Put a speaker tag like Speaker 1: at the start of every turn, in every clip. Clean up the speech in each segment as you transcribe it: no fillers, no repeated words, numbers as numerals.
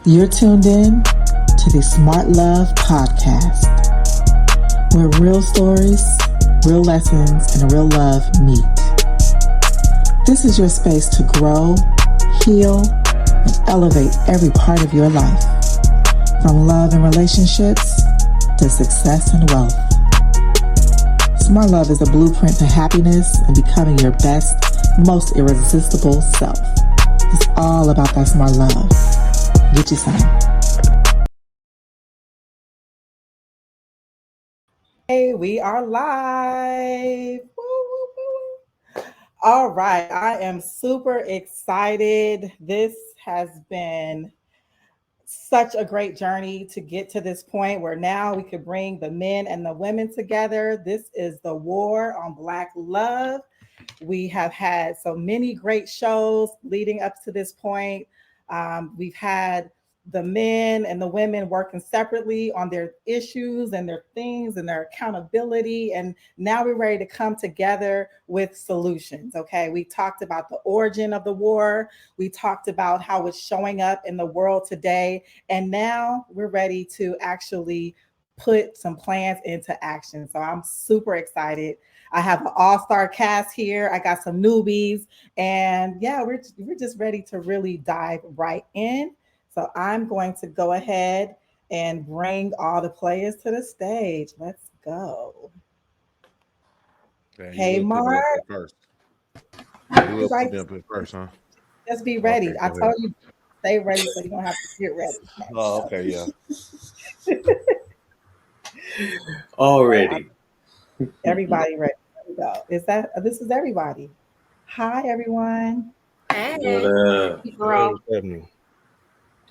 Speaker 1: You're tuned in to the Smart Love Podcast, where real stories, real lessons, and real love meet. This is your space to grow, heal, and elevate every part of your life, from love and relationships to success and wealth. Smart Love is a blueprint to happiness and becoming your best, most irresistible self. It's all about that smart love. Get you some. Hey, we are live. Woo, woo, woo. All right, I am super excited. This has been such a great journey to get to this point where now we could bring the men and the women together. This is the War on Black Love. We have had so many great shows leading up to this point. We've had the men and the women working separately on their issues and their things and their accountability. And now we're ready to come together with solutions. Okay. We talked about the origin of the war. We talked about how it's showing up in the world today. And now we're ready to actually put some plans into action. So I'm super excited. I have an all-star cast here. I got some newbies, and yeah, we're just ready to really dive right in. So I'm going to go ahead and bring all the players to the stage. Let's go.
Speaker 2: Yeah,
Speaker 1: Hey,
Speaker 2: you will put me
Speaker 1: Mark.
Speaker 2: up here first. You will
Speaker 1: Right,
Speaker 2: put me up here first, huh?
Speaker 1: just be ready.
Speaker 2: Okay,
Speaker 1: I
Speaker 2: go ahead.
Speaker 1: told you, stay ready, so you don't have to get ready.
Speaker 2: Oh, okay, yeah.
Speaker 3: Already.
Speaker 1: Everybody ready? There we go. Is that this is everybody? Hi, everyone.
Speaker 3: What
Speaker 4: Hey,
Speaker 3: up?
Speaker 2: Hey,
Speaker 4: girl.
Speaker 2: what's happening?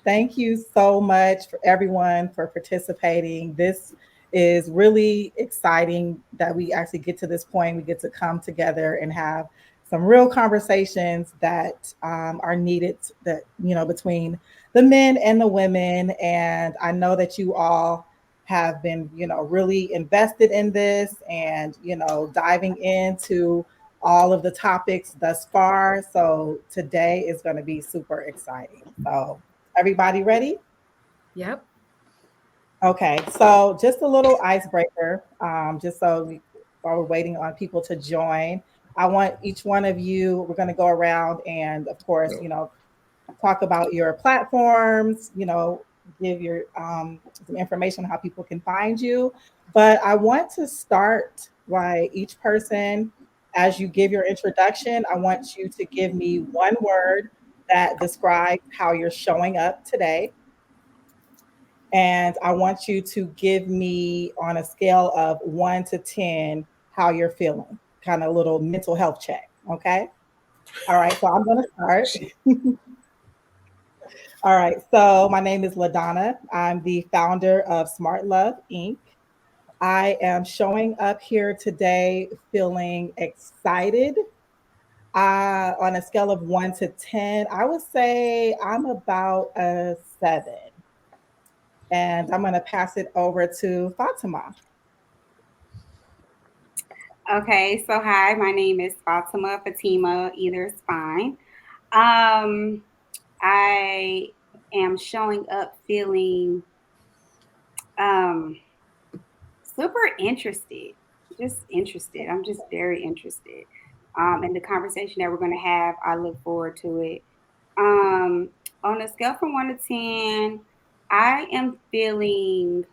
Speaker 1: Thank you so much for everyone for participating. This is really exciting that we actually get to this point. We get to come together and have some real conversations that are needed that, between the men and the women. And I know that you all have been, really invested in this and, diving into all of the topics thus far. So today is going to be super exciting. So everybody ready?
Speaker 4: Yep.
Speaker 1: Okay, so just a little icebreaker, just while we're waiting on people to join, I want each one of you, we're going to go around and, of course, talk about your platforms, give your some information on how people can find you. But I want to start by each person, as you give your introduction, I want you to give me one word that describes how you're showing up today. And I want you to give me on a scale of 1 to 10 how you're feeling, kind of a little mental health check. Okay. All right. So I'm going to start. All right. So my name is LaDonna. I'm the founder of Smart Love Inc. I am showing up here today feeling excited. On a scale of 1 to 10, I would say I'm about a 7. And I'm going to pass it over to Fatima.
Speaker 4: Okay, so hi, my name is Fatima. Either is fine. Um, I am showing up feeling um super interested. Just interested. I'm just very interested. In the conversation that we're gonna have, I look forward to it. Um, on a scale from 1 to 10, I am feeling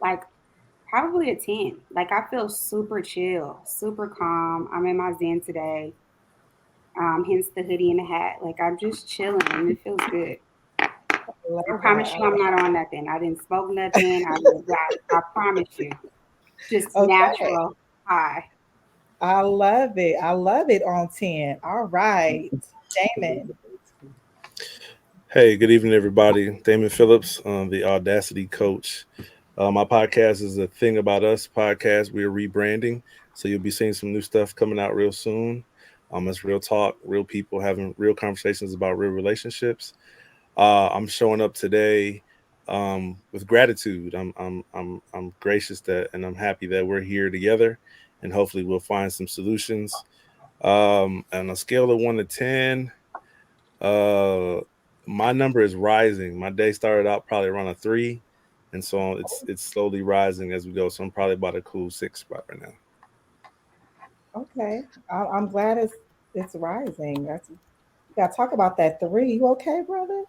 Speaker 4: like probably a 10. Like I feel super chill, super calm. I'm in my zen today. Hence the hoodie and the hat. Like I'm just chilling and it feels good.
Speaker 1: I love
Speaker 4: I
Speaker 1: that.
Speaker 4: promise you I'm not on nothing. I didn't smoke nothing. I promise you. Just
Speaker 1: Okay.
Speaker 4: natural high.
Speaker 1: I love it. I love it on 10. All right. Damon.
Speaker 2: Hey, good evening, everybody. Damon Phillips, the Audacity Coach. My podcast is a Thing About Us podcast. We are rebranding, so you'll be seeing some new stuff coming out real soon. It's real talk, real people having real conversations about real relationships. I'm showing up today with gratitude. I'm gracious that, and I'm happy that we're here together, and hopefully we'll find some solutions. On a scale of 1 to 10, uh, My number is rising. My day started out probably around a 3, and so it's slowly rising as we go. So I'm probably about a cool 6 spot right now.
Speaker 1: Okay, I'm glad it's rising. You got to talk about that 3. You okay, brother?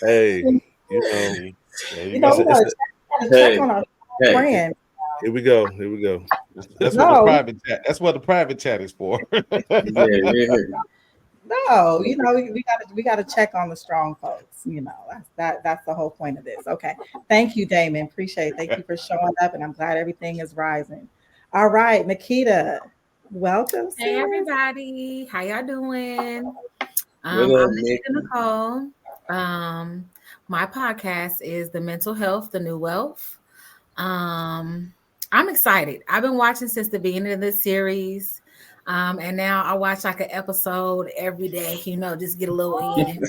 Speaker 2: Hey,
Speaker 1: You
Speaker 2: you know,
Speaker 5: There you
Speaker 1: know,
Speaker 2: it's
Speaker 1: we
Speaker 5: go.
Speaker 2: a, it's
Speaker 1: gotta check
Speaker 3: Hey,
Speaker 1: on our
Speaker 3: hey.
Speaker 1: friend.
Speaker 2: here we go. Here we go.
Speaker 5: That's what the
Speaker 1: No,
Speaker 5: private chat. That's what the private chat is for.
Speaker 3: Yeah.
Speaker 1: no, we gotta check on the strong folks. That's the whole point of this. Okay, thank you, Damon. Thank you for showing up, and I'm glad everything is rising. All right, Nikita, welcome,
Speaker 6: Hey
Speaker 1: sis.
Speaker 6: everybody, how y'all doing?
Speaker 3: What
Speaker 6: I'm
Speaker 3: up, Nick?
Speaker 6: Nikita Nicole. My podcast is The Mental Health, The New Wealth. I'm excited. I've been watching since the beginning of this series. And now I watch like an episode every day, just get a little in.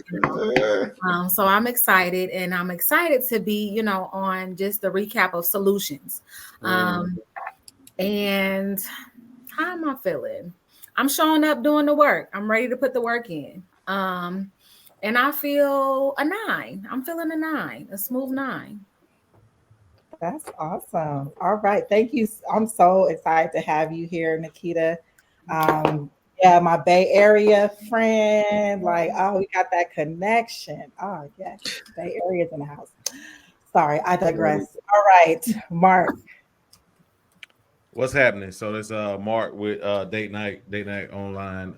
Speaker 6: So I'm excited, and I'm excited to be, on just the recap of solutions. And how am I feeling? I'm showing up doing the work. I'm ready to put the work in. And I feel a 9. I'm feeling a 9, a smooth 9.
Speaker 1: That's awesome. All right. Thank you. I'm so excited to have you here, Nikita. Yeah, my Bay Area friend. Like, oh, we got that connection. Oh, yes. Bay Area's in the house. Sorry, I digress. All right, Mark.
Speaker 5: What's happening? So it's Mark with date night online.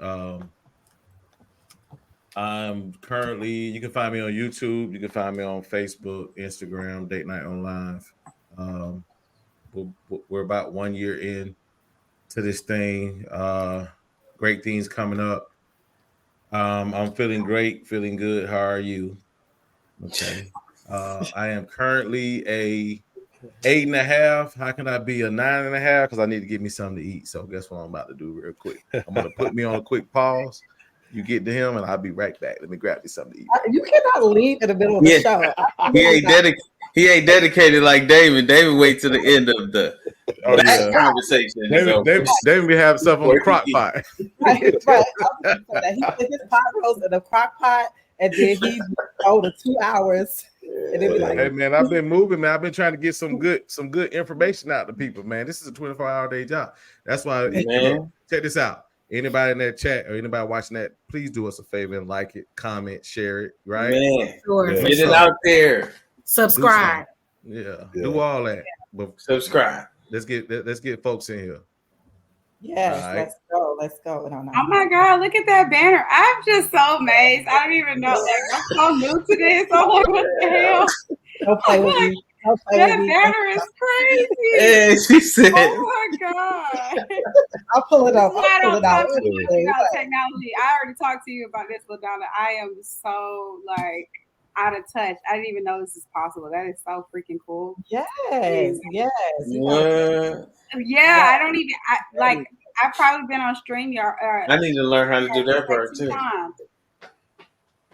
Speaker 5: I'm currently, you can find me on YouTube, you can find me on Facebook, Instagram, date night online. We're about 1 year in to this thing. Great things coming up. I'm feeling great, feeling good. How are you? Okay. I am currently a 8.5. How can I be a 9.5? Because I need to get me something to eat. So guess what I'm about to do real quick? I'm gonna put me on a quick pause. You get to him, and I'll be right back. Let me grab me something to eat.
Speaker 1: You cannot leave in the middle of the
Speaker 3: Yeah.
Speaker 1: show.
Speaker 3: He ain't dedicated like David. David wait to the end of the
Speaker 5: Oh
Speaker 3: back
Speaker 5: yeah,
Speaker 3: conversation.
Speaker 5: David be having stuff on the crock pot.
Speaker 1: Right. I was gonna say that. He put his pot roast in the crock pot, and then he go to 2 hours, and then be like,
Speaker 5: Hey man, I've been moving, man. I've been trying to get some good information out to people, man. This is a 24-hour day job. That's why look, check this out. Anybody in that chat or anybody watching that, please do us a favor and like it, comment, share it, right?
Speaker 3: Man,
Speaker 6: Sure.
Speaker 5: Yeah.
Speaker 3: get it out there.
Speaker 6: Subscribe.
Speaker 5: Do all that. But
Speaker 3: Subscribe.
Speaker 5: let's get folks in here.
Speaker 1: yes,
Speaker 5: All right.
Speaker 1: let's go. No.
Speaker 4: Oh my God, look at that banner. I'm just so amazed. I don't even know. Like, I'm so new to this. I'm like, what the hell?
Speaker 1: Don't play with me. Don't play
Speaker 4: That
Speaker 1: with me.
Speaker 4: banner is crazy.
Speaker 3: Hey, she said.
Speaker 4: Oh my God.
Speaker 1: I'll pull it up.
Speaker 4: This is why I
Speaker 1: I'll pull
Speaker 4: don't
Speaker 1: it out.
Speaker 4: talk too much about technology. I already talked to you about this, LaDonna. I am so like out of touch. I didn't even know this is possible. That is so freaking cool.
Speaker 1: Yes.
Speaker 3: What?
Speaker 4: Yeah, I don't even I've probably been on StreamYard.
Speaker 3: I need to learn how to do that part too.
Speaker 4: Times.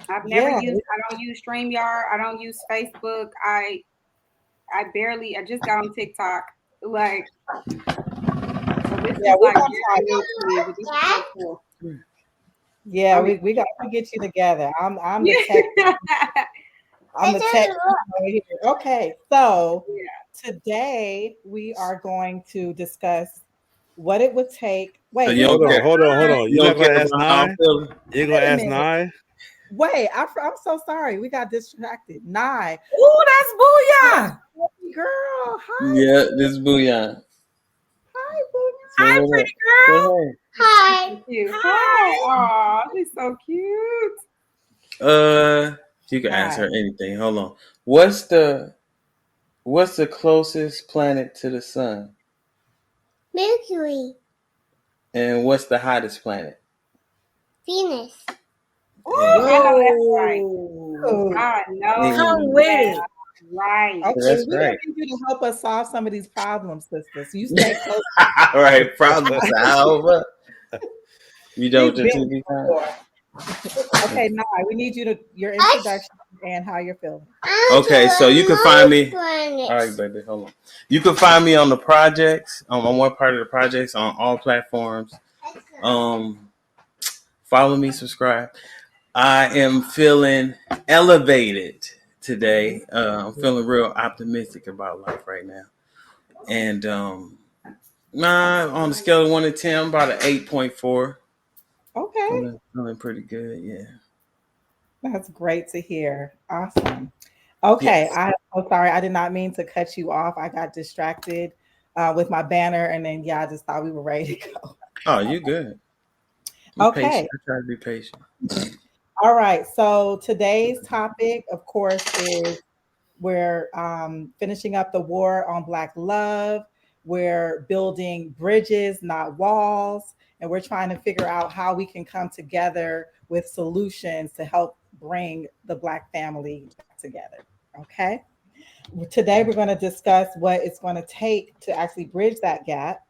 Speaker 4: I don't use StreamYard. I don't use Facebook. I just got on TikTok. Like, so this is like very new to me, but this is so cool.
Speaker 1: Yeah, we got to get you together. I'm the tech. I'm the tech over here. Okay, so today we are going to discuss what it would take. Wait,
Speaker 3: So
Speaker 2: Hold on. You're not gonna ask 9? You're gonna ask 9?
Speaker 1: Wait, I'm so sorry. We got distracted. 9.
Speaker 6: Ooh, that's booyah.
Speaker 1: Girl, hi.
Speaker 3: Yeah, this is Booyah.
Speaker 1: Hi, Booyah.
Speaker 6: Hi, pretty girl.
Speaker 4: Hi. Hi. Oh, she's so cute.
Speaker 3: You can ask her anything. Hold on. What's the closest planet to the sun?
Speaker 7: Mercury,
Speaker 3: And what's the hottest planet?
Speaker 7: Venus.
Speaker 4: Ooh, I know that's right.
Speaker 1: Ooh.
Speaker 4: I know.
Speaker 6: Come with it.
Speaker 4: Right.
Speaker 1: Okay,
Speaker 3: That's
Speaker 1: we
Speaker 3: right.
Speaker 1: need you to help us solve some of these problems, sisters. You stay close.
Speaker 3: All right, problem solver. You done with the TV time?
Speaker 1: Okay, now we need your introduction and how you're feeling.
Speaker 3: Okay, so you can find me. All right, baby, hold on. You can find me on the projects. On one part of the projects on all platforms. Follow me, subscribe. I am feeling elevated today. I'm feeling real optimistic about life right now. And on the scale of 1 to 10, I'm about an 8.4.
Speaker 1: Okay.
Speaker 3: Feeling pretty good, yeah.
Speaker 1: That's great to hear. Awesome. Okay,
Speaker 3: Yes.
Speaker 1: I'm so sorry. I did not mean to cut you off. I got distracted with my banner, and then I just thought we were ready to go.
Speaker 3: Oh, you good. I'm
Speaker 1: Okay.
Speaker 3: patient. I try to be patient.
Speaker 1: All right. So today's topic, of course, is we're finishing up the war on Black love. We're building bridges, not walls. And we're trying to figure out how we can come together with solutions to help bring the Black family back together. Okay. Today, we're going to discuss what it's going to take to actually bridge that gap.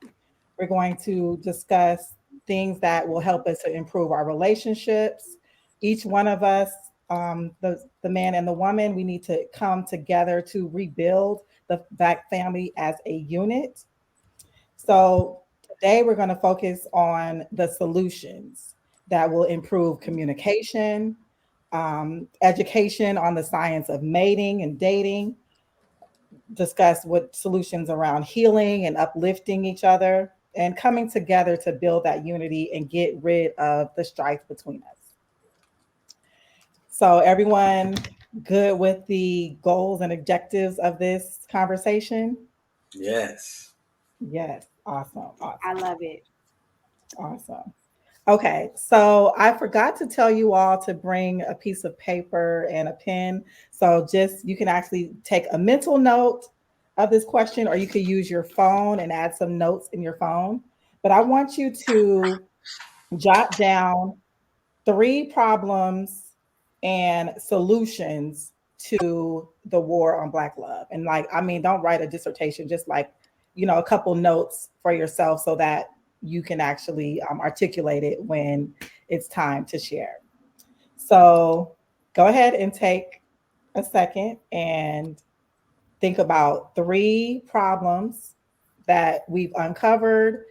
Speaker 1: We're going to discuss things that will help us to improve our relationships. Each one of us, the man and the woman, we need to come together to rebuild the Black family as a unit. So today we're going to focus on the solutions that will improve communication, education on the science of mating and dating, discuss what solutions around healing and uplifting each other and coming together to build that unity and get rid of the strife between us. So, everyone good with the goals and objectives of this conversation?
Speaker 3: Yes.
Speaker 1: Yes. Awesome.
Speaker 4: I
Speaker 1: Awesome.
Speaker 4: love it.
Speaker 1: Awesome. Okay, so I forgot to tell you all to bring a piece of paper and a pen. So just you can actually take a mental note of this question, or you could use your phone and add some notes in your phone. But I want you to jot down 3 problems and solutions to the war on Black love. And like, I mean, don't write a dissertation, just like, a couple notes for yourself so that you can actually articulate it when it's time to share. So go ahead and take a second and think about 3 problems that we've uncovered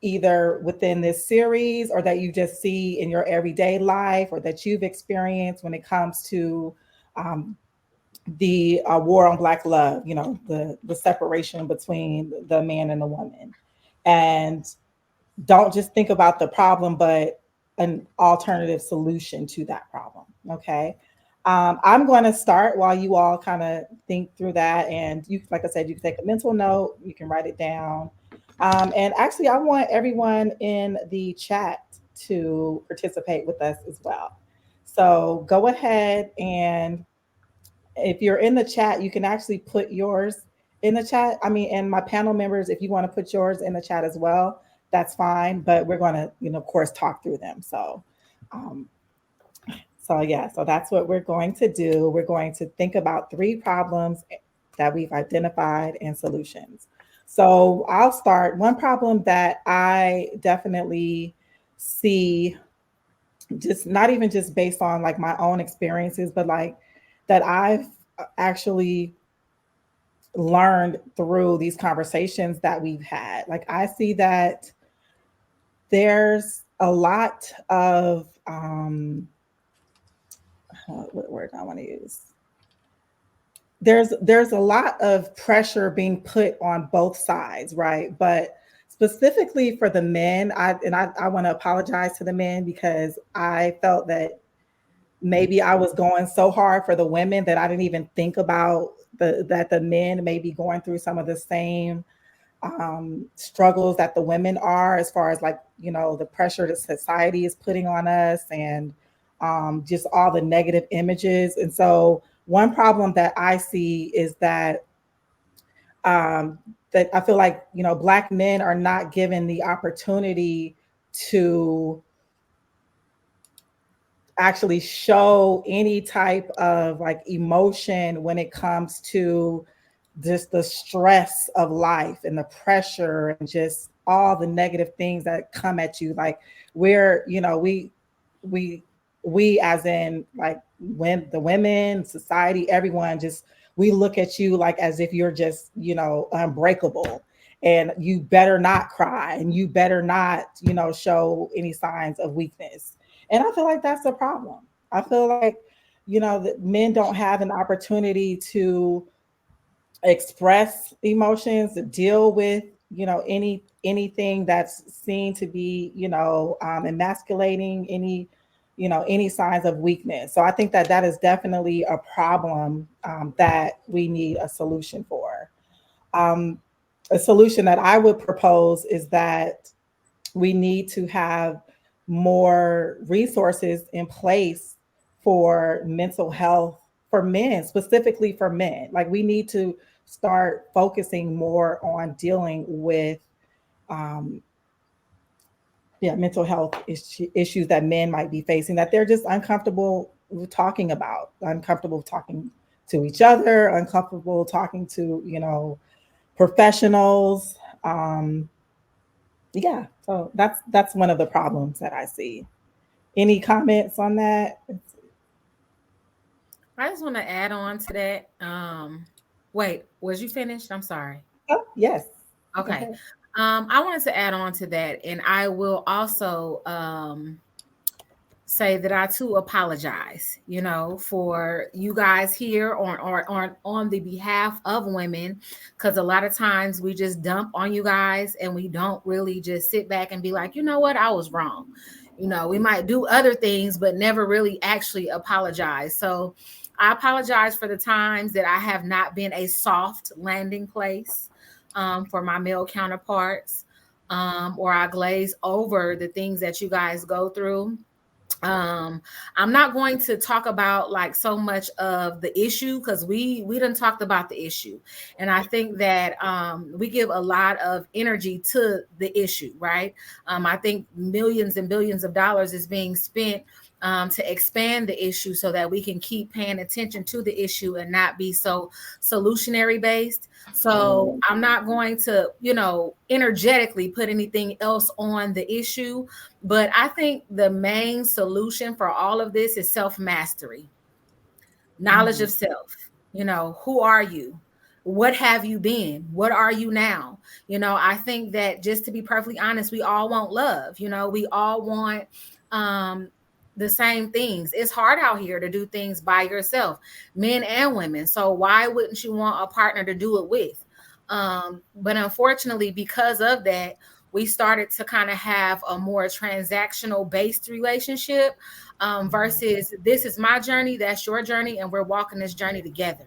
Speaker 1: either within this series or that you just see in your everyday life or that you've experienced when it comes to um, the war on Black love, the separation between the man and the woman. And don't just think about the problem, but an alternative solution to that problem. Okay. I'm going to start while you all kind of think through that. And you, like I said, you can take a mental note, you can write it down. And actually, I want everyone in the chat to participate with us as well. So go ahead, and if you're in the chat, you can actually put yours in the chat. I mean, and my panel members, if you want to put yours in the chat as well, that's fine. But we're going to, of course, talk through them. Um, so that's what we're going to do. We're going to think about 3 problems that we've identified and solutions. So I'll start. One problem that I definitely see, just not even just based on like my own experiences, but like that I've actually learned through these conversations that we've had. Like I see that there's a lot of what word I want to use. There's a lot of pressure being put on both sides, right? But specifically for the men, I want to apologize to the men because I felt that maybe I was going so hard for the women that I didn't even think about that the men may be going through some of the same struggles that the women are, as far as like, the pressure that society is putting on us and just all the negative images. And so one problem that I see is um, that I feel like, Black men are not given the opportunity to actually show any type of like emotion when it comes to just the stress of life and the pressure and just all the negative things that come at you. Like we're, we we as in like when the women, society, everyone just we look at you like as if you're just, unbreakable and you better not cry and you better not, show any signs of weakness. And I feel like that's a problem. I feel like, that men don't have an opportunity to express emotions, to deal with, anything that's seen to be, emasculating, any signs of weakness. So I think that that is definitely a problem, that we need a solution for. Um, a solution that I would propose is that we need to have more resources in place for mental health for men, specifically for men. Like we need to start focusing more on dealing with, um, yeah, mental health issues that men might be facing, that they're just uncomfortable talking about, uncomfortable talking to each other, uncomfortable talking to, professionals. Yeah, so that's one of the problems that I see. Any comments on that?
Speaker 6: I just want to add on to that. Wait, was you finished? I'm sorry.
Speaker 1: Oh, yes. Go
Speaker 6: Okay.
Speaker 1: ahead.
Speaker 6: I wanted to add on to that, and I will also say that I too apologize, for you guys here on the behalf of women, because a lot of times we just dump on you guys and we don't really just sit back and be like, you know what, I was wrong. We might do other things, but never really actually apologize. So I apologize for the times that I have not been a soft landing place for my male counterparts, or I glaze over the things that you guys go through. I'm not going to talk about like so much of the issue, because we done talked about the issue, and I think that we give a lot of energy to the issue, right? I think millions and billions of dollars is being spent to expand the issue so that we can keep paying attention to the issue and not be so solutionary based. So I'm not going to, energetically put anything else on the issue. But I think the main solution for all of this is self-mastery, knowledge of self. Who are you? What have you been? What are you now? I think that, just to be perfectly honest, we all want love. We all want the same things. It's hard out here to do things by yourself, men and women. So why wouldn't you want a partner to do it with? But unfortunately, because of that, we started to kind of have a more transactional based relationship, versus this is my journey, that's your journey, and we're walking this journey together.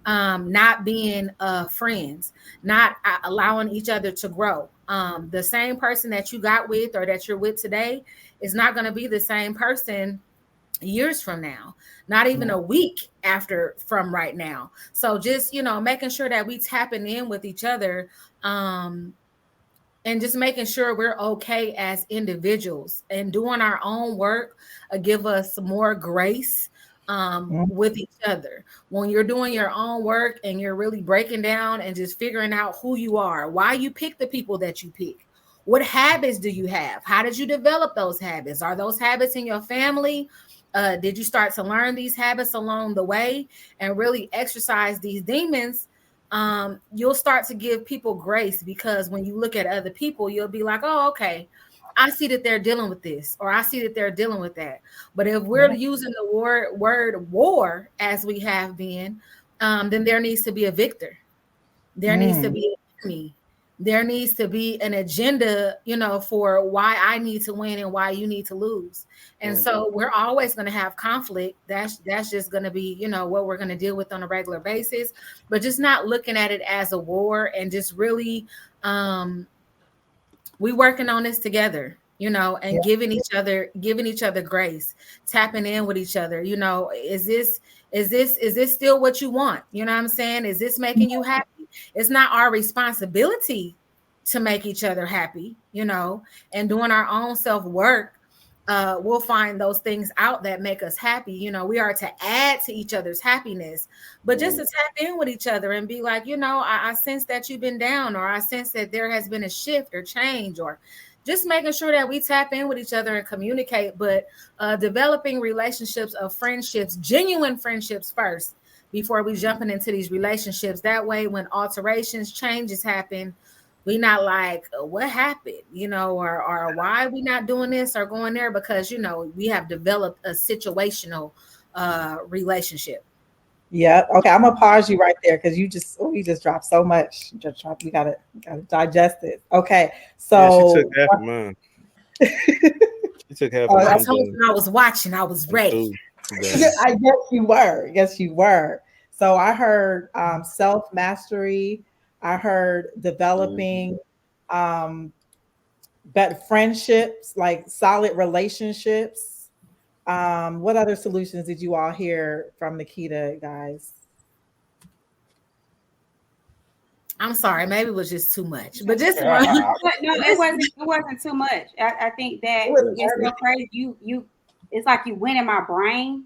Speaker 6: Not being friends, not allowing each other to grow. The same person that you got with or that you're with today is not going to be the same person years from now, not even a week after from right now. So just, making sure that we tapping in with each other, and just making sure we're okay as individuals and doing our own work, give us more grace with each other. When you're doing your own work and you're really breaking down and just figuring out who you are, why you pick the people that you pick, what habits do you have, how did you develop those habits, are those habits in your family? Did you start to learn these habits along the way and really exercise these demons? You'll start to give people grace, because when you look at other people, you'll be like, oh, okay, I see that they're dealing with this, or I see that they're dealing with that. But if we're using the word war as we have been, then there needs to be a victor. There needs to be an enemy. There needs to be an agenda, for why I need to win and why you need to lose. And so we're always going to have conflict. That's just going to be, what we're going to deal with on a regular basis, but just not looking at it as a war, and just really, we working on this together, and giving each other grace, tapping in with each other. Is this still what you want? You know what I'm saying? Is this making you happy? It's not our responsibility to make each other happy, and doing our own self-work. We'll find those things out that make us happy. We are to add to each other's happiness, but just to tap in with each other and be like, I sense that you've been down, or I sense that there has been a shift or change, or just making sure that we tap in with each other and communicate, but developing relationships of friendships, genuine friendships first, before we jumping into these relationships. That way, when alterations, changes happen, we not like what happened, or why we not doing this or going there, because we have developed a situational relationship.
Speaker 1: Yep. Okay, I'm gonna pause you right there because you just dropped so much. We gotta digest it. Okay,
Speaker 2: Yeah, she took
Speaker 1: so
Speaker 2: half of mine. She took half of
Speaker 1: oh,
Speaker 6: I
Speaker 2: mine.
Speaker 6: told you I was watching, I was
Speaker 2: I'm
Speaker 6: ready.
Speaker 2: through today.
Speaker 1: I guess you were. Yes, you were. So I heard self mastery. I heard developing um, better friendships, like solid relationships. What other solutions did you all hear from Nikita, guys?
Speaker 6: I'm sorry, maybe it was just too much, but just one.
Speaker 4: But no, it wasn't. It wasn't too much. I think that it's so crazy. It's like you went in my brain,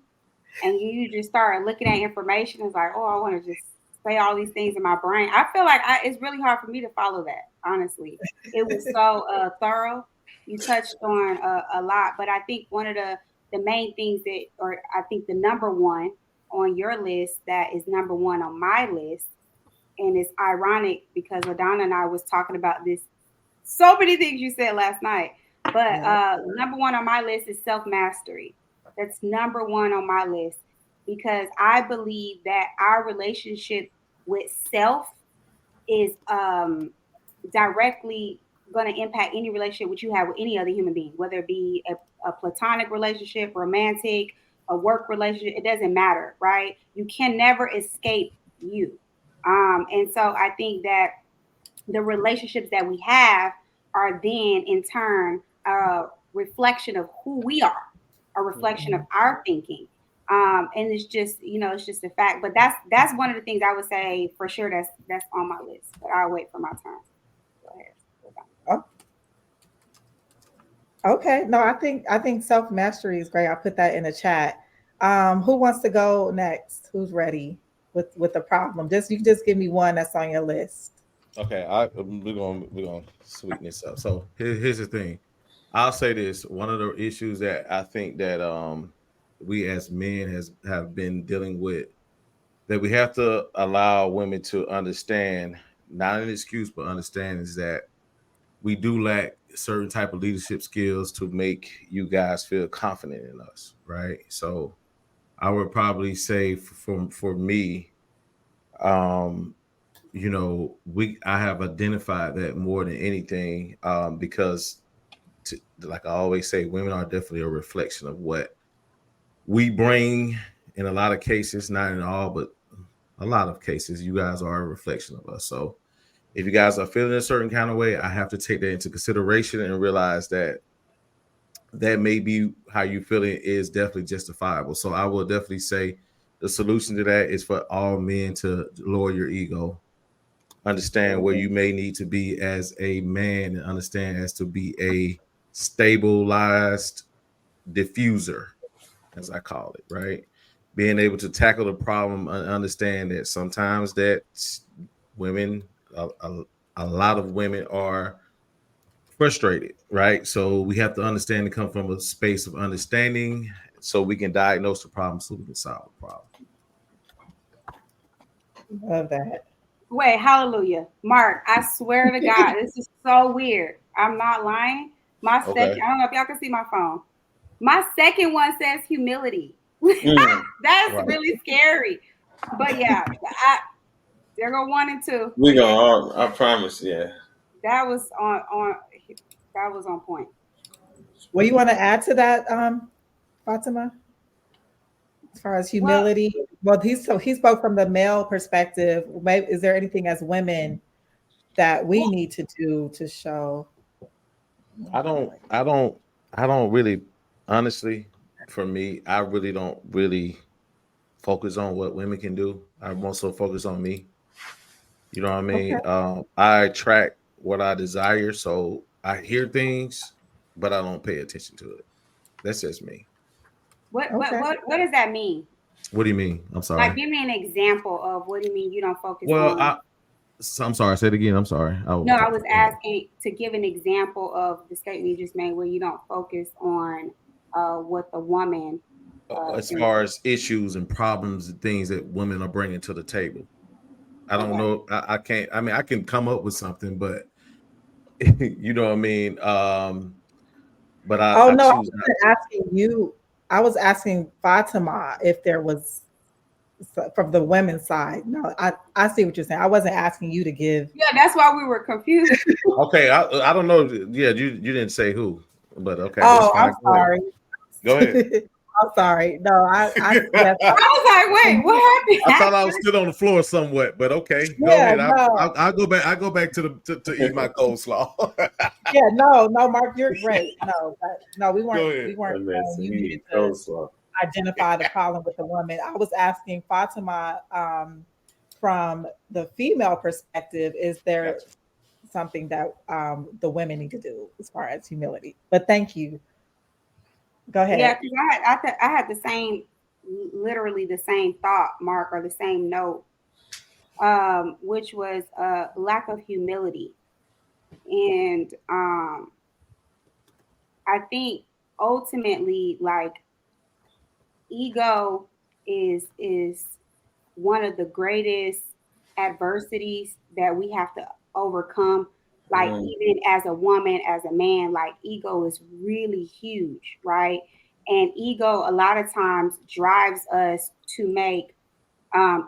Speaker 4: and you just start looking at information. It's like, oh, I want to just say all these things in my brain. I feel like it's really hard for me to follow that. Honestly, it was so thorough. You touched on a lot, but I think one of the main things that, or I think the number one on your list that is number one on my list, and it's ironic because LaDonna and I was talking about this. So many things you said last night, but number one on my list is self mastery. That's number one on my list because I believe that our relationship with self is directly going to impact any relationship which you have with any other human being, whether it be a platonic relationship, romantic, a work relationship. It doesn't matter, right? You can never escape you. And so I think that the relationships that we have are then in turn a reflection of who we are, a reflection of our thinking. And it's just, it's just a fact. But that's one of the things I would say for sure that's on my list. But I'll wait for my turn. Go ahead.
Speaker 1: Oh, okay. No, I think self mastery is great. I'll put that in the chat. Who wants to go next? Who's ready with the problem? You can just give me one that's on your list.
Speaker 5: Okay, we're gonna sweeten this up. So here's the thing. I'll say this: one of the issues that I think that we as men have been dealing with, that we have to allow women to understand, not an excuse but understand, is that we do lack certain type of leadership skills to make you guys feel confident in us, right? So I would probably say for me, um, I have identified that more than anything, because like I always say, women are definitely a reflection of what we bring. In a lot of cases, not in all, but a lot of cases, you guys are a reflection of us. So if you guys are feeling a certain kind of way, I have to take that into consideration and realize that that may be how you feeling is definitely justifiable. So I will definitely say the solution to that is for all men to lower your ego, understand where you may need to be as a man, and understand as to be a stabilized diffuser, as I call it, right? Being able to tackle the problem and understand that sometimes that women, a lot of women are frustrated, right? So we have to understand and come from a space of understanding so we can diagnose the problem so we can solve the problem.
Speaker 1: Love that.
Speaker 4: Wait, hallelujah. Mark, I swear to God, this is so weird. I'm not lying. My
Speaker 5: Okay.
Speaker 4: second, I don't know if y'all can see my phone. My second one says humility. That's
Speaker 5: Right.
Speaker 4: really scary. But yeah, there go one and two.
Speaker 3: We
Speaker 4: But yeah,
Speaker 3: gonna. I promise. Yeah.
Speaker 4: that was on that was on point.
Speaker 1: What you want to add to that, Fatima? As far as
Speaker 4: Well,
Speaker 1: humility, well, he spoke from the male perspective. Maybe, is there anything as women that we
Speaker 4: well,
Speaker 1: need to do to show?
Speaker 5: I don't really, honestly, for me, I really don't really focus on what women can do. I more so focus on me. You know what I
Speaker 1: Okay,
Speaker 5: mean? I attract what I desire, so I hear things, but I don't pay attention to it. That's just me.
Speaker 4: what what
Speaker 1: okay.
Speaker 4: what what does that mean?
Speaker 5: What do you mean? I'm
Speaker 4: Like,
Speaker 5: sorry.
Speaker 4: give me an example of what do you mean you don't focus
Speaker 5: Well,
Speaker 4: on.
Speaker 5: I'm sorry. Say it again. I'm sorry. I
Speaker 4: No,
Speaker 5: will
Speaker 4: I
Speaker 5: talk.
Speaker 4: was asking to give an example of the statement you just made where you don't focus on what the woman
Speaker 5: As
Speaker 4: can.
Speaker 5: far as issues and problems and things that women are bringing to the table. I don't
Speaker 4: Okay.
Speaker 5: know. I can't. I mean, I can come up with something, but You know what I mean? But
Speaker 1: Oh
Speaker 5: I
Speaker 1: no, I
Speaker 5: choose not
Speaker 1: wasn't
Speaker 5: to.
Speaker 1: asking you. I was asking Fatima if there was from the women's side. No, I see what you're saying. I wasn't asking you to give.
Speaker 4: Yeah, that's why we were confused.
Speaker 5: Okay, I don't know. Yeah, you didn't say who, but okay, that's
Speaker 1: Oh, I'm
Speaker 5: fine. Go ahead.
Speaker 1: sorry.
Speaker 5: Go ahead.
Speaker 1: I'm sorry. No, I yes.
Speaker 4: I was like, wait, what
Speaker 5: I thought I was
Speaker 4: happened?
Speaker 5: still on the floor somewhat, but okay, go
Speaker 1: Yeah,
Speaker 5: ahead.
Speaker 1: no.
Speaker 5: I'll go back. I go back to eat my coleslaw.
Speaker 1: Yeah, no, no, Mark, you're great. No, no, we
Speaker 5: Go
Speaker 1: weren't.
Speaker 5: ahead.
Speaker 1: We weren't
Speaker 2: That man
Speaker 1: saying
Speaker 2: said
Speaker 1: you
Speaker 2: he
Speaker 1: needed
Speaker 2: eat
Speaker 1: to
Speaker 2: coleslaw.
Speaker 1: identify the problem with the woman. I was asking Fatima from the female perspective. Is there
Speaker 5: Gotcha.
Speaker 1: something that the women need to do as far as humility? But thank you. Go
Speaker 4: Yeah,
Speaker 1: ahead.
Speaker 4: because I had the same, literally the same thought, Mark, or the same note, which was lack of humility, and I think ultimately, like, ego is one of the greatest adversities that we have to overcome. Like,
Speaker 3: Mm.
Speaker 4: even as a woman, as a man, like, ego is really huge, right? And ego a lot of times drives us to make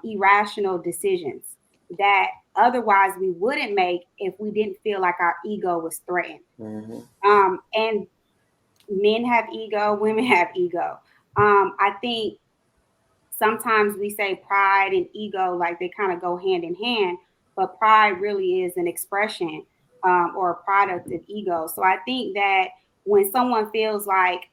Speaker 4: irrational decisions that otherwise we wouldn't make if we didn't feel like our ego was threatened.
Speaker 3: Mm-hmm.
Speaker 4: And men have ego, women have ego. I think sometimes we say pride and ego like they kind of go hand in hand, but pride really is an expression or a product of ego. So I think that when someone feels like,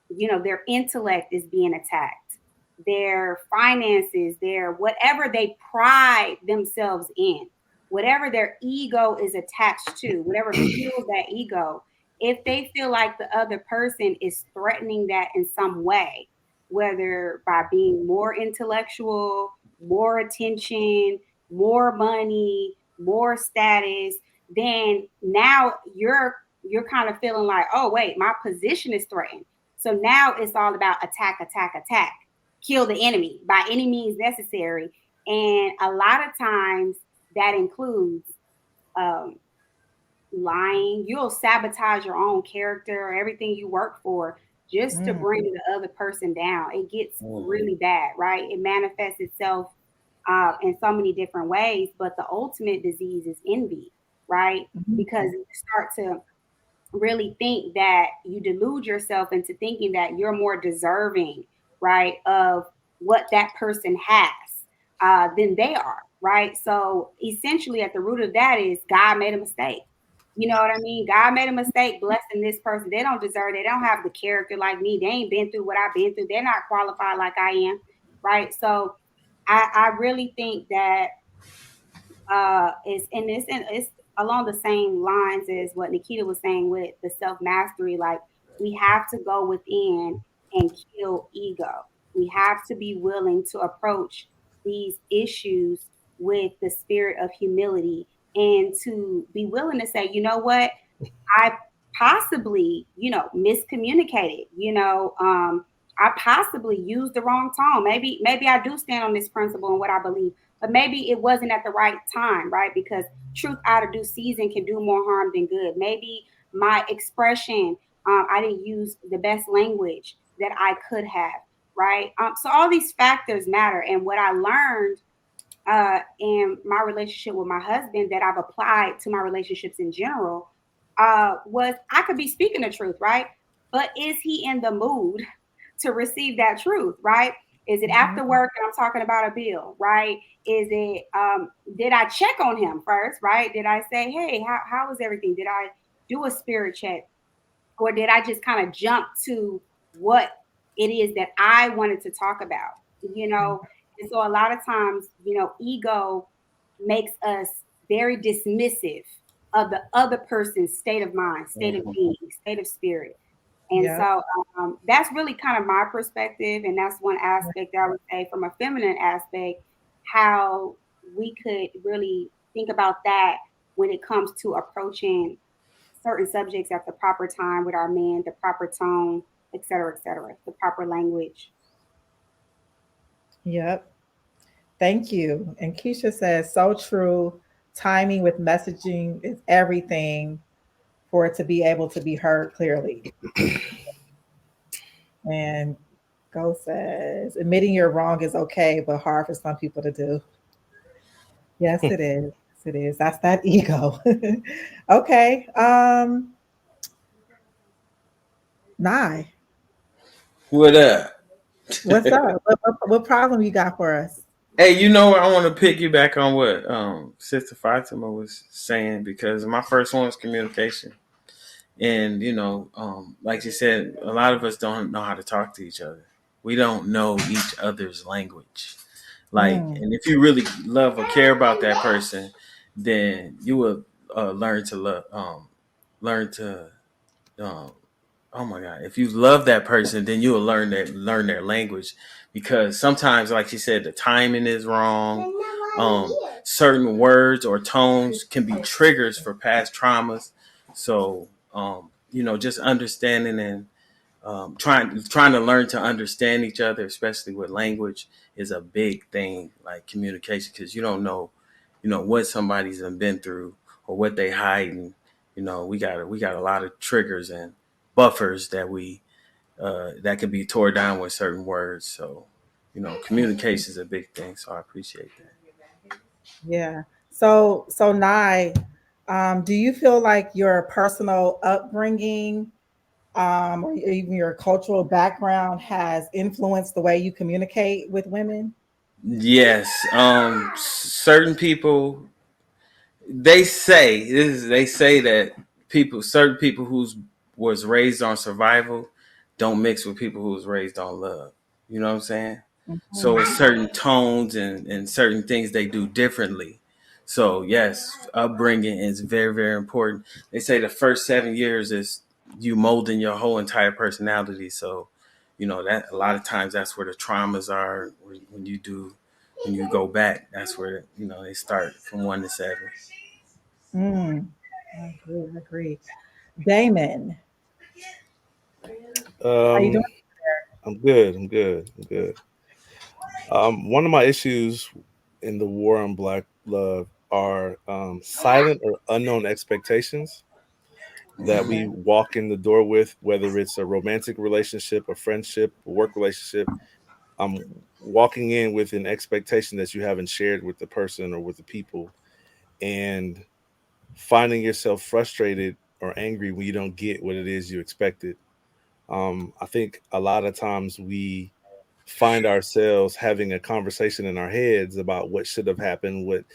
Speaker 4: their intellect is being attacked, their finances, their whatever they pride themselves in, whatever their ego is attached to, whatever fuels that ego, if they feel like the other person is threatening that in some way, whether by being more intellectual, more attention, more money, more status, then now you're kind of feeling like, oh wait, my position is threatened. So now it's all about attack, attack, attack, kill the enemy by any means necessary. And a lot of times that includes um, lying. You'll sabotage your own character or everything you work for just to
Speaker 1: Mm,
Speaker 4: bring the other person down. It gets
Speaker 3: Mm-hmm.
Speaker 4: really bad, right? It manifests itself in so many different ways. But the ultimate disease is envy, right? Because
Speaker 1: mm,
Speaker 4: you start to really think that you delude yourself into thinking that you're more deserving, right, of what that person has than they are, right? So essentially, at the root of that is God made a mistake. You know what I mean? God made a mistake blessing this person. They don't deserve it. They don't have the character like me. They ain't been through what I've been through. They're not qualified like I am, right? So I really think that it's along the same lines as what Nikita was saying with the self mastery. Like, we have to go within and kill ego. We have to be willing to approach these issues with the spirit of humility and to be willing to say, you know what, I possibly, miscommunicated. I possibly used the wrong tone. Maybe I do stand on this principle and what I believe, but maybe it wasn't at the right time, right? Because truth out of due season can do more harm than good. Maybe my expression, I didn't use the best language that I could have, right? So all these factors matter, and what I learned in my relationship with my husband that I've applied to my relationships in general was I could be speaking the truth, right? But is he in the mood to receive that truth, right? Is it
Speaker 1: mhm,
Speaker 4: after work and I'm talking about a bill, right? Is it, did I check on him first, right? Did I say, hey, how is everything? Did I do a spirit check? Or did I just kind of jump to what it is that I wanted to talk about? You
Speaker 1: mhm.
Speaker 4: know, and so a lot of times, ego makes us very dismissive of the other person's state of mind, state of being, state of spirit. And
Speaker 1: Yep.
Speaker 4: so that's really kind of my perspective. And that's one aspect that I would say from a feminine aspect, how we could really think about that when it comes to approaching certain subjects at the proper time with our men, the proper tone, et cetera, the proper language.
Speaker 1: Yep. Thank you. And Keisha says, so true. Timing with messaging is everything. for it to be able to be heard clearly. And Go says, admitting you're wrong is okay, but hard for some people to do. Yes, it is. Yes, it is. That's that ego. Okay. Nye,
Speaker 3: What up?
Speaker 1: what's up? What problem you got for us?
Speaker 3: Hey, you know what? I want to piggyback on what Sister Fatima was saying because my first one was communication. And, like you said, a lot of us don't know how to talk to each other. We don't know each other's language. Like,
Speaker 1: Mm,
Speaker 3: and if you really love or care about that person, then you will learn to learn to, um, oh my God, if you love that person, then you will learn their language because sometimes, like you said, the timing is wrong. Certain words or tones can be triggers for past traumas. So, just understanding and trying to learn to understand each other, especially with language, is a big thing. Like communication, because you don't know, what somebody's been through or what they hiding. We got a lot of triggers and buffers that can be tore down with certain words. So, communication is a big thing. So I appreciate that.
Speaker 1: yeah. So Nye, do you feel like your personal upbringing, or even your cultural background has influenced the way you communicate with women?
Speaker 3: Yes, certain people they say that certain people who's was raised on survival don't mix with people who was raised on love. You know what I'm saying? So
Speaker 1: Mhm.
Speaker 3: it's certain tones and certain things they do differently. So yes, upbringing is very, very important. They say the first 7 years is you molding your whole entire personality. So, that a lot of times that's where the traumas are when you go back. That's where they start from 1 to 7.
Speaker 1: Mm, I agree. I agree. Damon, how you doing?
Speaker 2: Um, I'm good. I'm good. I'm good. One of my issues in the war on Black love are silent or unknown expectations that we
Speaker 3: Mm-hmm.
Speaker 2: walk in the door with, whether it's a romantic relationship, a friendship, a work relationship. I'm walking in with an expectation that you haven't shared with the person or with the people, and finding yourself frustrated or angry when you don't get what it is you expected. I think a lot of times we find ourselves having a conversation in our heads about what should have happened, what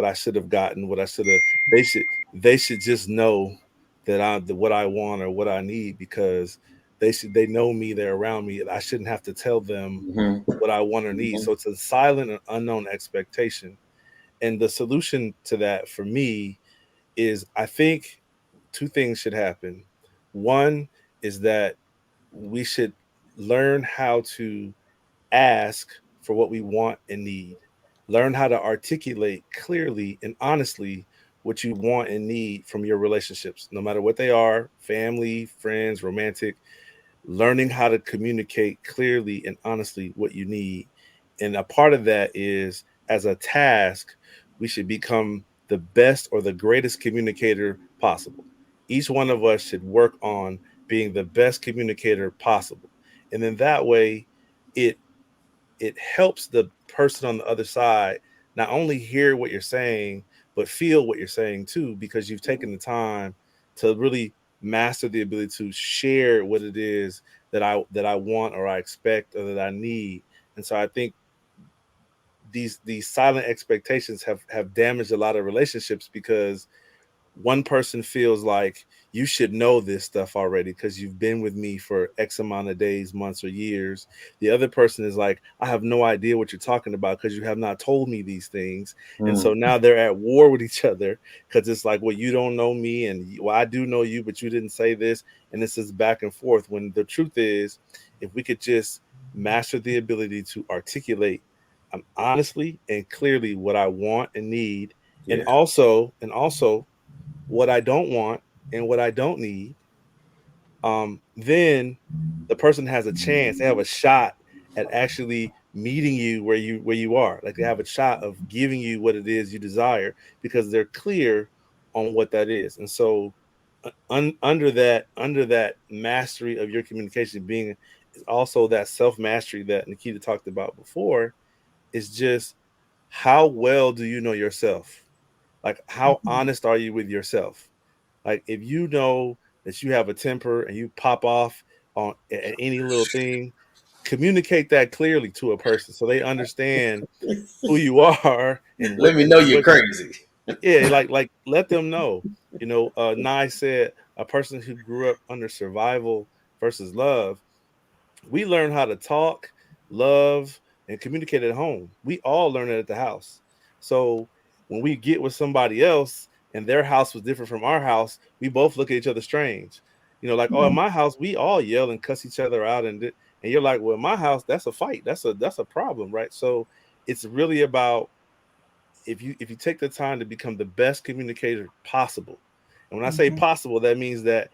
Speaker 2: I should have gotten, what I should have. They should just know that what I want or what I need, because they know me, they're around me. I shouldn't have to tell them
Speaker 3: Mm-hmm.
Speaker 2: what I want or need.
Speaker 3: Mm-hmm.
Speaker 2: So it's a silent and unknown expectation. And the solution to that for me is, I think two things should happen. One is that we should learn how to ask for what we want and need. Learn how to articulate clearly and honestly what you want and need from your relationships, no matter what they are, family, friends, romantic. Learning how to communicate clearly and honestly what you need. And a part of that is, as a task, we should become the best or the greatest communicator possible. Each one of us should work on being the best communicator possible. And then that way, it it helps the person on the other side not only hear what you're saying, but feel what you're saying too, because you've taken the time to really master the ability to share what it is that I want or I expect or that I need. And so I think these silent expectations have damaged a lot of relationships, because one person feels like you should know this stuff already because you've been with me for X amount of days, months, or years. The other person is like, I have no idea what you're talking about because you have not told me these things. And so now they're at war with each other, because it's like, well, you don't know me, and well, I do know you, but you didn't say this. And this is back and forth. When the truth is, if we could just master the ability to articulate honestly and clearly what I want and need, and
Speaker 3: Yeah.
Speaker 2: also what I don't want and what I don't need, then the person has a chance. They have a shot at actually meeting you where you are. Like, they have a shot of giving you what it is you desire, because they're clear on what that is. And so, under that mastery of your communication being is also that self mastery that Nikita talked about before. Is just how well do you know yourself? Like how honest are you with yourself? Like if you know that you have a temper and you pop off on at any little thing, communicate that clearly to a person so they understand who you are and
Speaker 3: Let
Speaker 2: what
Speaker 3: me know
Speaker 2: and
Speaker 3: you're
Speaker 2: what.
Speaker 3: crazy.
Speaker 2: Yeah, like let them know. Nye said a person who grew up under survival versus love, we learn how to talk, love, and communicate at home. We all learn it at the house. So when we get with somebody else and their house was different from our house, we both look at each other strange. Like, oh, in my house, we all yell and cuss each other out, and you're like, well, in my house, that's a fight. That's a problem, right? So it's really about if you take the time to become the best communicator possible. And when I say possible, that means that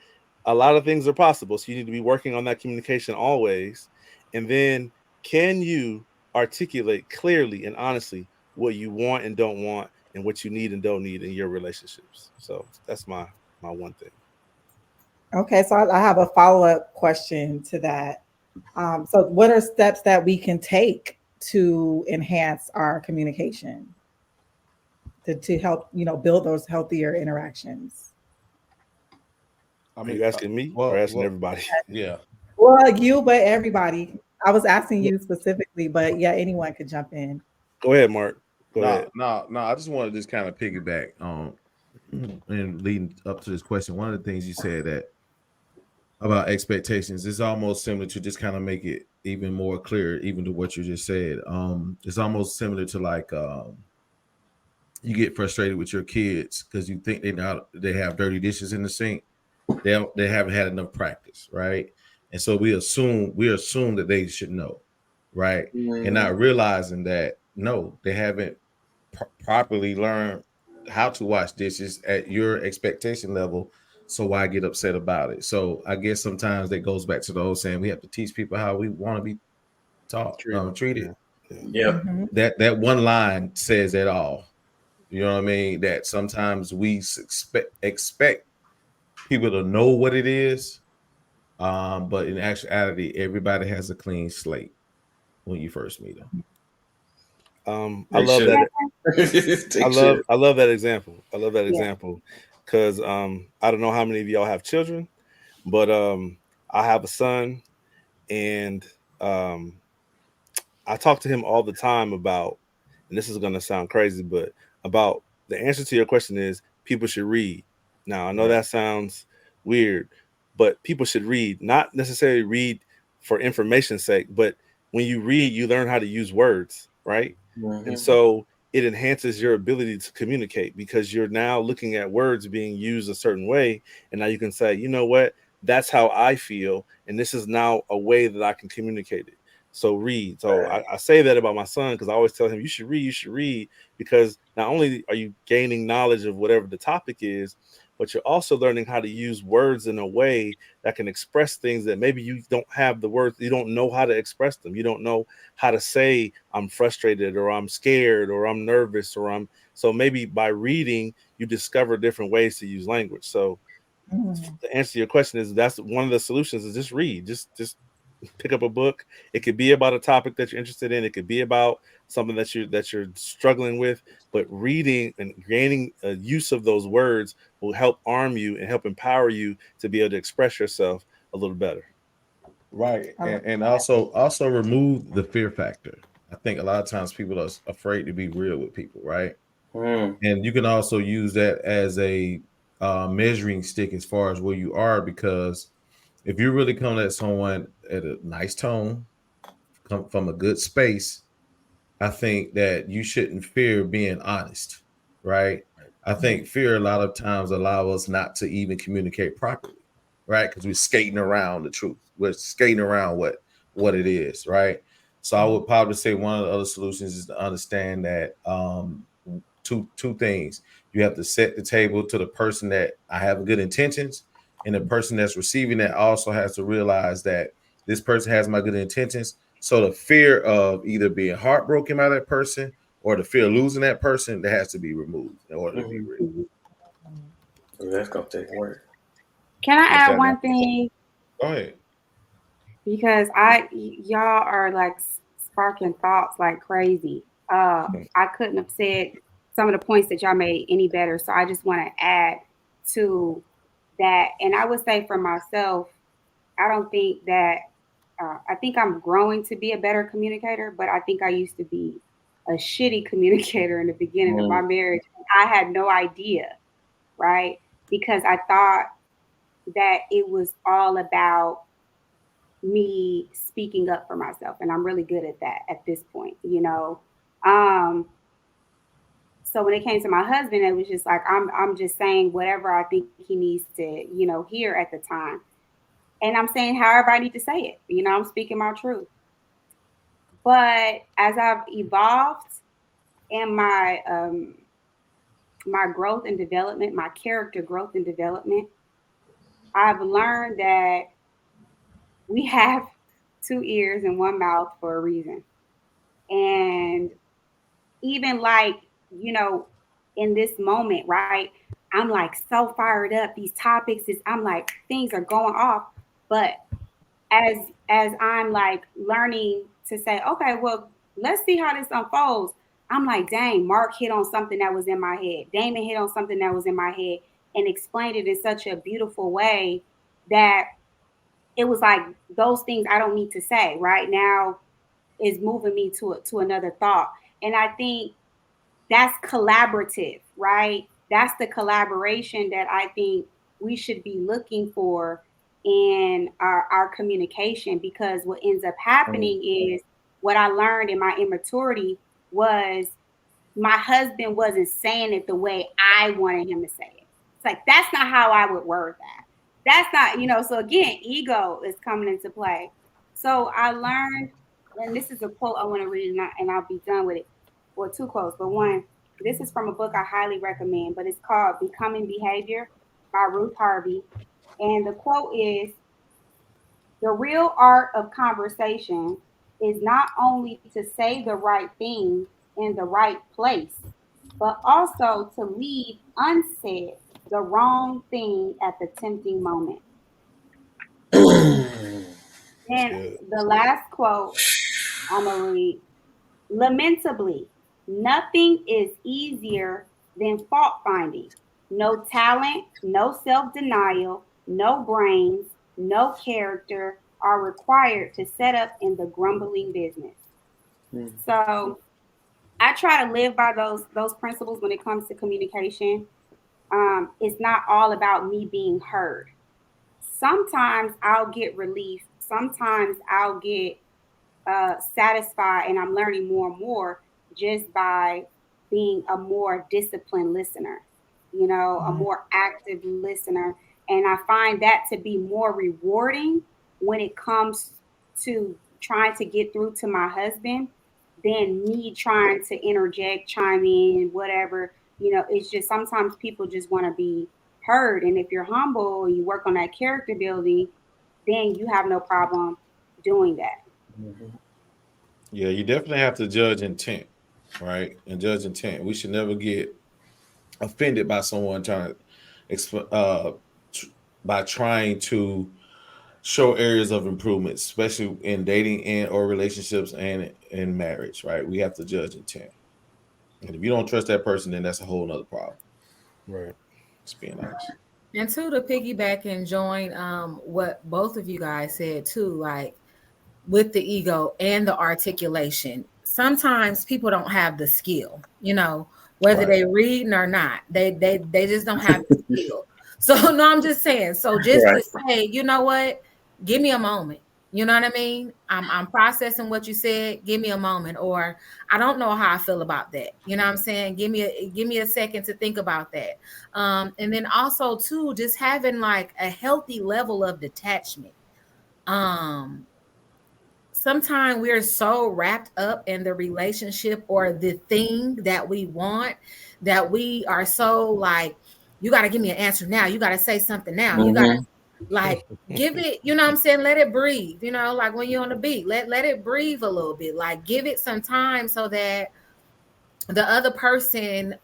Speaker 2: a lot of things are possible. So you need to be working on that communication always. And then can you articulate clearly and honestly what you want and don't want and what you need and don't need in your relationships? So that's my one thing.
Speaker 1: Okay, so I have a follow-up question to that. So what are steps that we can take to enhance our communication to help, build those healthier interactions?
Speaker 5: I
Speaker 2: Are
Speaker 5: mean,
Speaker 2: you asking me or asking everybody?
Speaker 5: yeah.
Speaker 1: Well, you, but everybody. I was asking you specifically, but yeah, anyone could jump in.
Speaker 2: Go ahead, Mark. Go
Speaker 5: No,
Speaker 2: ahead.
Speaker 5: no, no. I just want to just kind of piggyback on and leading up to this question. One of the things you said that about expectations is almost similar to just kind of make it even more clear, even to what you just said. It's almost similar to like you get frustrated with your kids because you think they have dirty dishes in the sink. They haven't had enough practice, right? And so we assume that they should know, right? And not realizing that no, they haven't properly learned how to wash dishes at your expectation level. So why get upset about it? So I guess sometimes that goes back to the old saying: we have to teach people how we want to be taught, treated.
Speaker 2: Yeah. Yeah.
Speaker 3: Yep.
Speaker 5: That one line says it all. You know what I mean? That sometimes we expect people to know what it is, but in actuality, everybody has a clean slate when you first meet them.
Speaker 2: I
Speaker 3: They
Speaker 2: love
Speaker 3: should.
Speaker 2: that.
Speaker 3: They should.
Speaker 2: I love that example. I love that
Speaker 4: Yeah.
Speaker 2: example because I don't know how many of y'all have children, but I have a son, and um, I talk to him all the time about, and this is going to sound crazy, but about the answer to your question is people should read. Now, I know
Speaker 5: Right.
Speaker 2: that sounds weird, but people should read, not necessarily read for information's sake, but when you read, you learn how to use words, right? And so it enhances your ability to communicate because you're now looking at words being used a certain way. And now you can say, you know what? That's how I feel. And this is now a way that I can communicate it. So read. So I say that about my son because I always tell him you should read because not only are you gaining knowledge of whatever the topic is, but you're also learning how to use words in a way that can express things that maybe you don't have the words, you don't know how to express them. You don't know how to say I'm frustrated or I'm scared or I'm nervous or I'm so maybe by reading you discover different ways to use language. So to answer your question is that's one of the solutions is just read. Just pick up a book. It could be about a topic that you're interested in. It could be about something that you're struggling with. But reading and gaining a use of those words will help arm you and help empower you to be able to express yourself a little better.
Speaker 5: Right. And also remove the fear factor. I think a lot of times people are afraid to be real with people, right? And you can also use that as a measuring stick as far as where you are, because if you really come at someone at a nice tone, come from a good space, I think that you shouldn't fear being honest, right? I think fear a lot of times allow us not to even communicate properly, right? Because we're skating around the truth. We're skating around what it is, right? So I would probably say one of the other solutions is to understand that two things. You have to set the table to the person that I have good intentions, and the person that's receiving that also has to realize that this person has my good intentions. So the fear of either being heartbroken by that person or the fear of losing that person, that has to be removed in order to be real.
Speaker 3: That's gonna take work.
Speaker 4: Can I
Speaker 5: What's
Speaker 4: add
Speaker 5: that?
Speaker 4: one thing?
Speaker 5: Go ahead.
Speaker 4: Because y'all are like sparking thoughts like crazy. I couldn't have said some of the points that y'all made any better. So I just want to add to that. And I would say for myself, I don't think that, I think I'm growing to be a better communicator, but I think I used to be a shitty communicator in the beginning of my marriage. I had no idea, right? Because I thought that it was all about me speaking up for myself, and I'm really good at that at this point, you know. um so when it came to my husband, it was just like I'm just saying whatever I think he needs to, you know, hear at the time, and I'm saying however I need to say it, you know, I'm speaking my truth. But as I've evolved in my growth and development, my character growth and development, I've learned that we have two ears and one mouth for a reason. And even like, you know, in this moment, right? I'm like so fired up. These topics is, I'm like, things are going off. But as I'm like learning to say, okay, well, let's see how this unfolds. I'm like, dang, Mark hit on something that was in my head. Damon hit on something that was in my head and explained it in such a beautiful way that it was like those things I don't need to say right now is moving me to another thought. And I think that's collaborative, right? That's the collaboration that I think we should be looking for in our communication, because what ends up happening is what I learned in my immaturity was my husband wasn't saying it the way I wanted him to say it. It's like, that's not how I would word that. That's not, you know, so again, ego is coming into play. So I learned, and this is a quote I want to read, and I'll be done with it. Well, two quotes, but one, this is from a book I highly recommend, but it's called Becoming Behavior by Ruth Harvey. And the quote is, the real art of conversation is not only to say the right thing in the right place, but also to leave unsaid the wrong thing at the tempting moment.
Speaker 2: That's
Speaker 4: And
Speaker 2: good.
Speaker 4: the last quote I'm going to read, lamentably, nothing is easier than fault finding. No talent, no self denial, no brains, no character are required to set up in the grumbling business. So I try to live by those principles when it comes to communication. It's not all about me being heard. Sometimes I'll get relief. Sometimes I'll get satisfied, and I'm learning more and more just by being a more disciplined listener, you know, a more active listener. And I find that to be more rewarding when it comes to trying to get through to my husband than me trying to interject, chime in, whatever. You know, it's just sometimes people just want to be heard. And if you're humble and you work on that character building, then you have no problem doing that.
Speaker 5: Yeah, you definitely have to judge intent, right? And judge intent. We should never get offended by someone trying to tr- by trying to show areas of improvement, especially in dating and or relationships and in marriage, right? We have to judge intent. And if you don't trust that person, then that's a whole nother problem.
Speaker 2: Right.
Speaker 5: Just being honest.
Speaker 6: And two, to piggyback and join what both of you guys said too, like with the ego and the articulation. Sometimes people don't have the skill, you know, whether
Speaker 5: Right.
Speaker 6: they reading or not. They just don't have the skill. So no, I'm just saying. So just
Speaker 3: Right.
Speaker 6: to say, you know what? Give me a moment. You know what I mean? I'm processing what you said. Give me a moment, or I don't know how I feel about that. You know what I'm saying? Give me a second to think about that. And then also too, just having like a healthy level of detachment. Um, Sometimes we're so wrapped up in the relationship or the thing that we want that we are so like, you got to give me an answer now. You got to say something now. You got to
Speaker 3: Mm-hmm.
Speaker 6: like give it, you know what I'm saying? Let it breathe, you know, like when you're on the beat, let it breathe a little bit, like give it some time so that the other person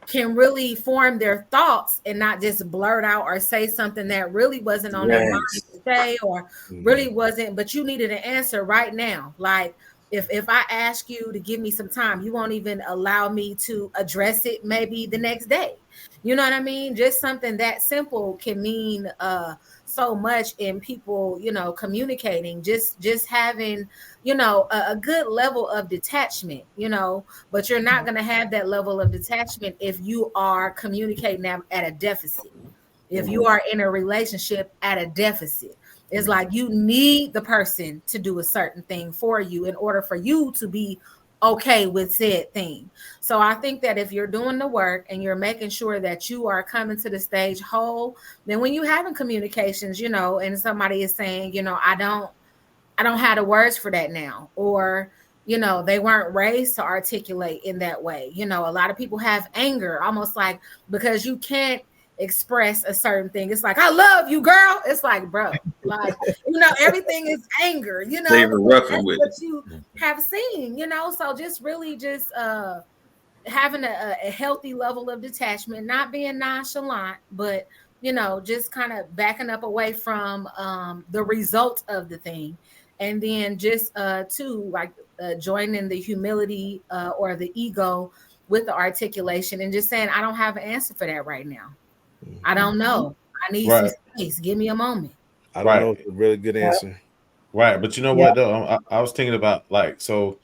Speaker 6: can really form their thoughts and not just blurt out or say something that really wasn't on their mind
Speaker 3: Yes.
Speaker 6: to say, or really wasn't, but you needed an answer right now. Like if I ask you to give me some time, you won't even allow me to address it maybe the next day. You know what I mean? Just something that simple can mean so much in people, communicating, just having, a good level of detachment, but you're not going to have that level of detachment if you are communicating at a deficit. If you are in a relationship at a deficit, it's like you need the person to do a certain thing for you in order for you to be okay with said thing. So I think that if you're doing the work and you're making sure that you are coming to the stage whole, then when you having communications, and somebody is saying, I don't have the words for that now, or they weren't raised to articulate in that way. A lot of people have anger, almost like because you can't express a certain thing. It's like, I love you, girl. It's like, bro, like, everything is anger,
Speaker 3: They were
Speaker 6: because
Speaker 3: roughing
Speaker 6: that's
Speaker 3: with
Speaker 6: what
Speaker 3: it.
Speaker 6: you have seen, so just really just having a healthy level of detachment, not being nonchalant, but just kind of backing up away from the result of the thing. And then just too, like joining the humility or the ego with the articulation and just saying, I don't have an answer for that right now. I don't know. I need some
Speaker 5: Right.
Speaker 6: space. Give me a moment.
Speaker 2: I don't know.
Speaker 5: Right.
Speaker 2: It's a really good answer.
Speaker 5: Right. But you know
Speaker 1: Yeah.
Speaker 5: what though? I was thinking about like so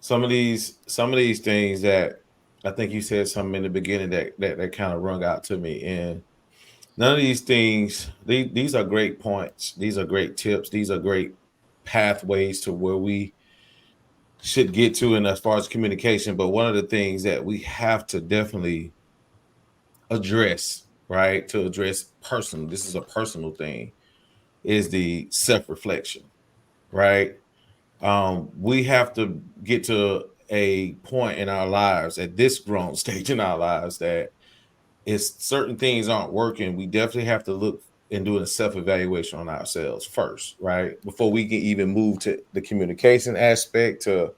Speaker 5: some of these things that I think you said something in the beginning that kind of rung out to me. And none of these things, these are great points. These are great tips. These are great pathways to where we should get to in as far as communication. But one of the things that we have to definitely address, right? To address personal, this is a personal thing, is the self-reflection, right? We have to get to a point in our lives at this grown stage in our lives that if certain things aren't working, we definitely have to look and do a self-evaluation on ourselves first, right? Before we can even move to the communication aspect to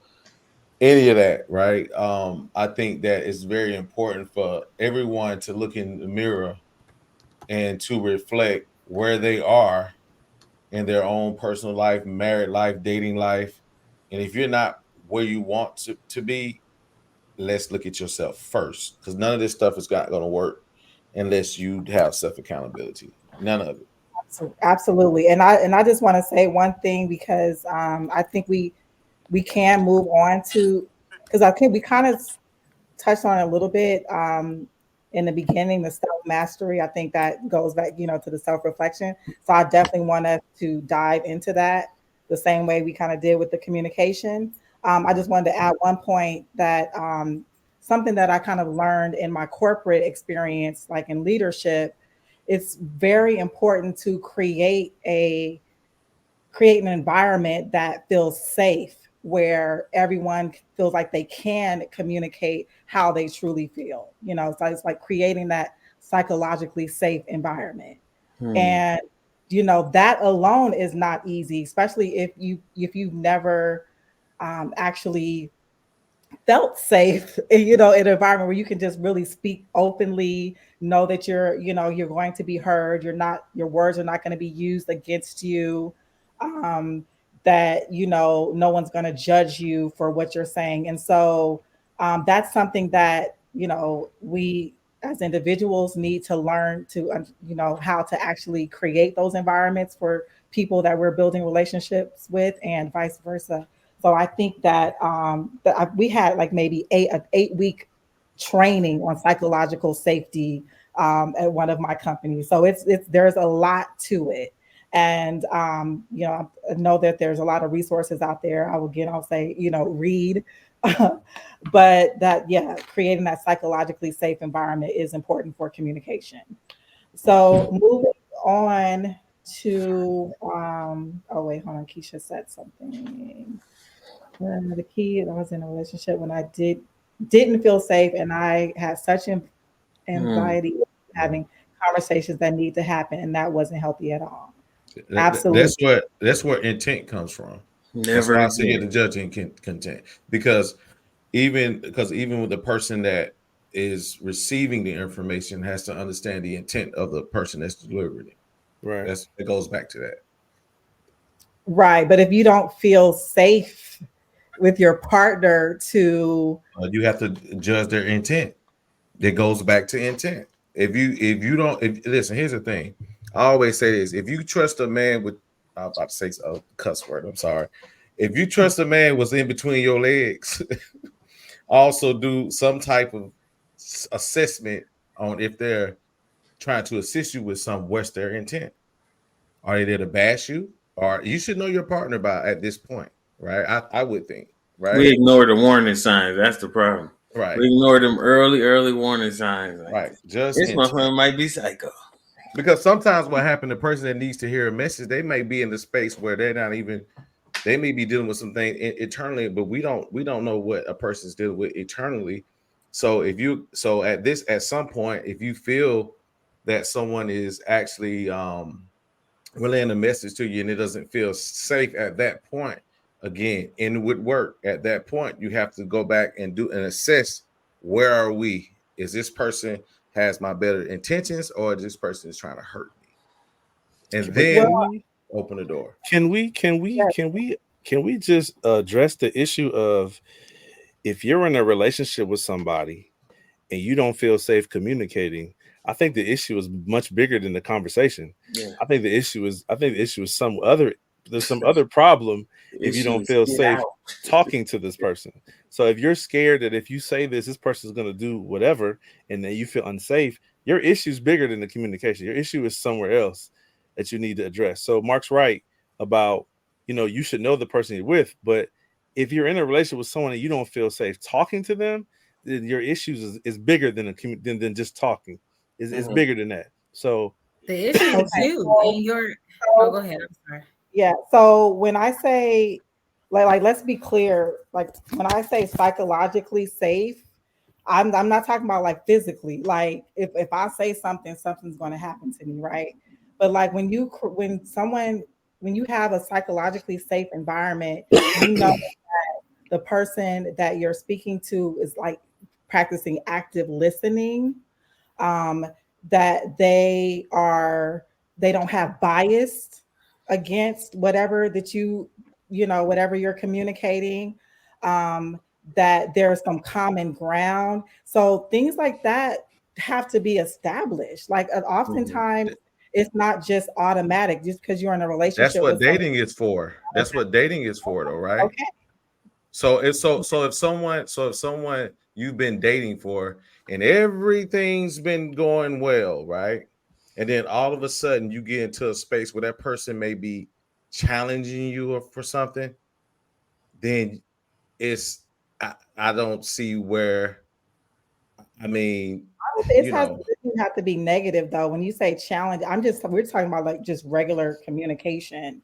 Speaker 5: any of that, right? I think that it's very important for everyone to look in the mirror and to reflect where they are in their own personal life, married life, dating life. And if you're not where you want to be, let's look at yourself first, because none of this stuff is not going to work unless you have self accountability. None of it.
Speaker 1: Absolutely. And I just want to say one thing because I think we can move on to, because I think we kind of touched on it a little bit in the beginning, the self mastery. I think that goes back, to the self reflection. So I definitely want us to dive into that the same way we kind of did with the communication. I just wanted to add one point that something that I kind of learned in my corporate experience, like in leadership, it's very important to create an environment that feels safe, where everyone feels like they can communicate how they truly feel. So it's like creating that psychologically safe environment. And that alone is not easy, especially if you've never actually felt safe, in an environment where you can just really speak openly, know that you're going to be heard, your words are not going to be used against you, um, that no one's going to judge you for what you're saying. And so that's something that we as individuals need to learn to how to actually create those environments for people that we're building relationships with, and vice versa. So I think that we had like maybe an 8 week training on psychological safety at one of my companies. So it's there's a lot to it, and I know that there's a lot of resources out there. I'll say read, but that creating that psychologically safe environment is important for communication. So moving on to oh wait, hold on, Keisha said something. The key, I was in a relationship when I didn't feel safe, and I had such anxiety having conversations that need to happen, and that wasn't healthy at all. Absolutely.
Speaker 5: That's where intent comes from. That's
Speaker 3: Never
Speaker 5: why I say you
Speaker 3: again.
Speaker 5: have to judge in content, because even with the person that is receiving the information has to understand the intent of the person that's delivering it.
Speaker 2: Right.
Speaker 5: It goes back to that.
Speaker 1: Right. But if you don't feel safe with your partner to
Speaker 5: You have to judge their intent. That goes back to intent. If you don't listen, here's the thing. I always say this: if you trust a man with, I'm about to say a cuss word. I'm sorry. If you trust a man was in between your legs, also do some type of assessment on if they're trying to assist you with some what's their intent. Are they there to bash you? Or you should know your partner by at this point, right? I would think,
Speaker 3: We
Speaker 5: right?
Speaker 3: ignore the warning signs. That's the problem.
Speaker 5: Right,
Speaker 3: We ignore them early warning signs. Like,
Speaker 5: right. Just
Speaker 3: this
Speaker 5: intent.
Speaker 3: motherfucker might be psycho.
Speaker 5: Because sometimes what happened, the person that needs to hear a message, they may be in the space where they're not even, they may be dealing with something eternally, but we don't know what a person's dealing with eternally. So at some point, if you feel that someone is actually relaying a message to you and it doesn't feel safe at that point, again, in would work at that point, you have to go back and do and assess, where are we? Is this person has my better intentions, or this person is trying to hurt me? And
Speaker 2: But
Speaker 5: then
Speaker 1: well,
Speaker 5: open the door.
Speaker 2: can we just address the issue of, if you're in a relationship with somebody and you don't feel safe communicating, I think the issue is much bigger than the conversation.
Speaker 3: Yeah.
Speaker 2: I think the issue is there's some other problem if you don't
Speaker 3: Issues.
Speaker 2: feel
Speaker 3: Get
Speaker 2: safe
Speaker 3: out.
Speaker 2: talking to this person. So if you're scared that if you say this person's going to do whatever, and then you feel unsafe, your issue is bigger than the communication. Your issue is somewhere else that you need to address. So Mark's right about, you should know the person you're with, but if you're in a relationship with someone and you don't feel safe talking to them, then your issues is bigger than just talking. It's
Speaker 3: Mhm.
Speaker 2: bigger than that. So
Speaker 6: The issue is
Speaker 1: okay.
Speaker 6: you and your. Oh, go ahead. I'm sorry.
Speaker 1: Yeah. So when I say, like, let's be clear. Like when I say psychologically safe, I'm not talking about like physically. Like if I say something, something's going to happen to me, right? But like when you have a psychologically safe environment, you know the person that you're speaking to is like practicing active listening, um, that they don't have bias against whatever that whatever you're communicating, um, that there's some common ground. So things like that have to be established. Like
Speaker 3: Mhm.
Speaker 1: oftentimes it's not just automatic just because you're in a
Speaker 5: That's
Speaker 1: relationship
Speaker 5: what
Speaker 1: with someone.
Speaker 5: dating is for. That's what dating is for, though, right?
Speaker 1: Okay.
Speaker 5: So if someone you've been dating for and everything's been going well, right? And then all of a sudden you get into a space where that person may be challenging you for something, then I don't see where, I mean,
Speaker 1: It
Speaker 5: you
Speaker 1: has
Speaker 5: know,
Speaker 1: it doesn't have to be negative though. When you say challenge, we're talking about like just regular communication.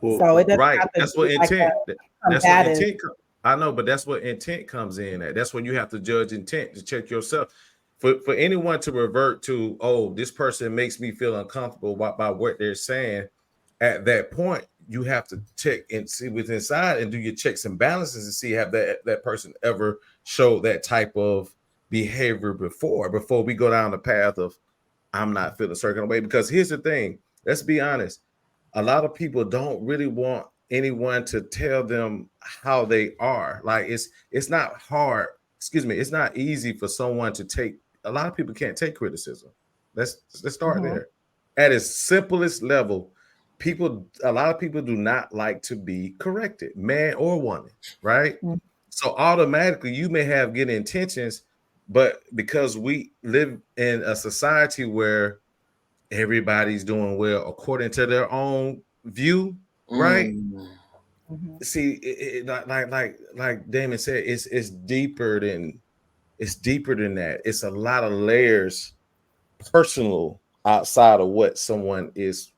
Speaker 2: well,
Speaker 1: So it doesn't
Speaker 5: right.
Speaker 1: have to
Speaker 5: That's what
Speaker 1: be like
Speaker 5: intent.
Speaker 1: a
Speaker 5: That's what
Speaker 1: combative.
Speaker 5: intent. I know, but that's what intent comes in at. That's when you have to judge intent to check yourself. For anyone to revert to, oh, this person makes me feel uncomfortable by what they're saying, at that point, you have to check and see what's inside and do your checks and balances and see have that person ever showed that type of behavior before we go down the path of I'm not feeling a certain way. Because here's the thing, let's be honest, a lot of people don't really want anyone to tell them how they are. Like it's not hard, excuse me, it's not easy for someone to take. A lot of people can't take criticism. Let's start
Speaker 1: Mhm.
Speaker 5: there. At its simplest level, a lot of people do not like to be corrected, man or woman, right?
Speaker 1: Mhm.
Speaker 5: So automatically you may have good intentions, but because we live in a society where everybody's doing well according to their own view, right?
Speaker 3: Mm.
Speaker 1: Mhm.
Speaker 5: See, like Damon said, it's deeper than that. It's a lot of layers, personal, outside of what someone is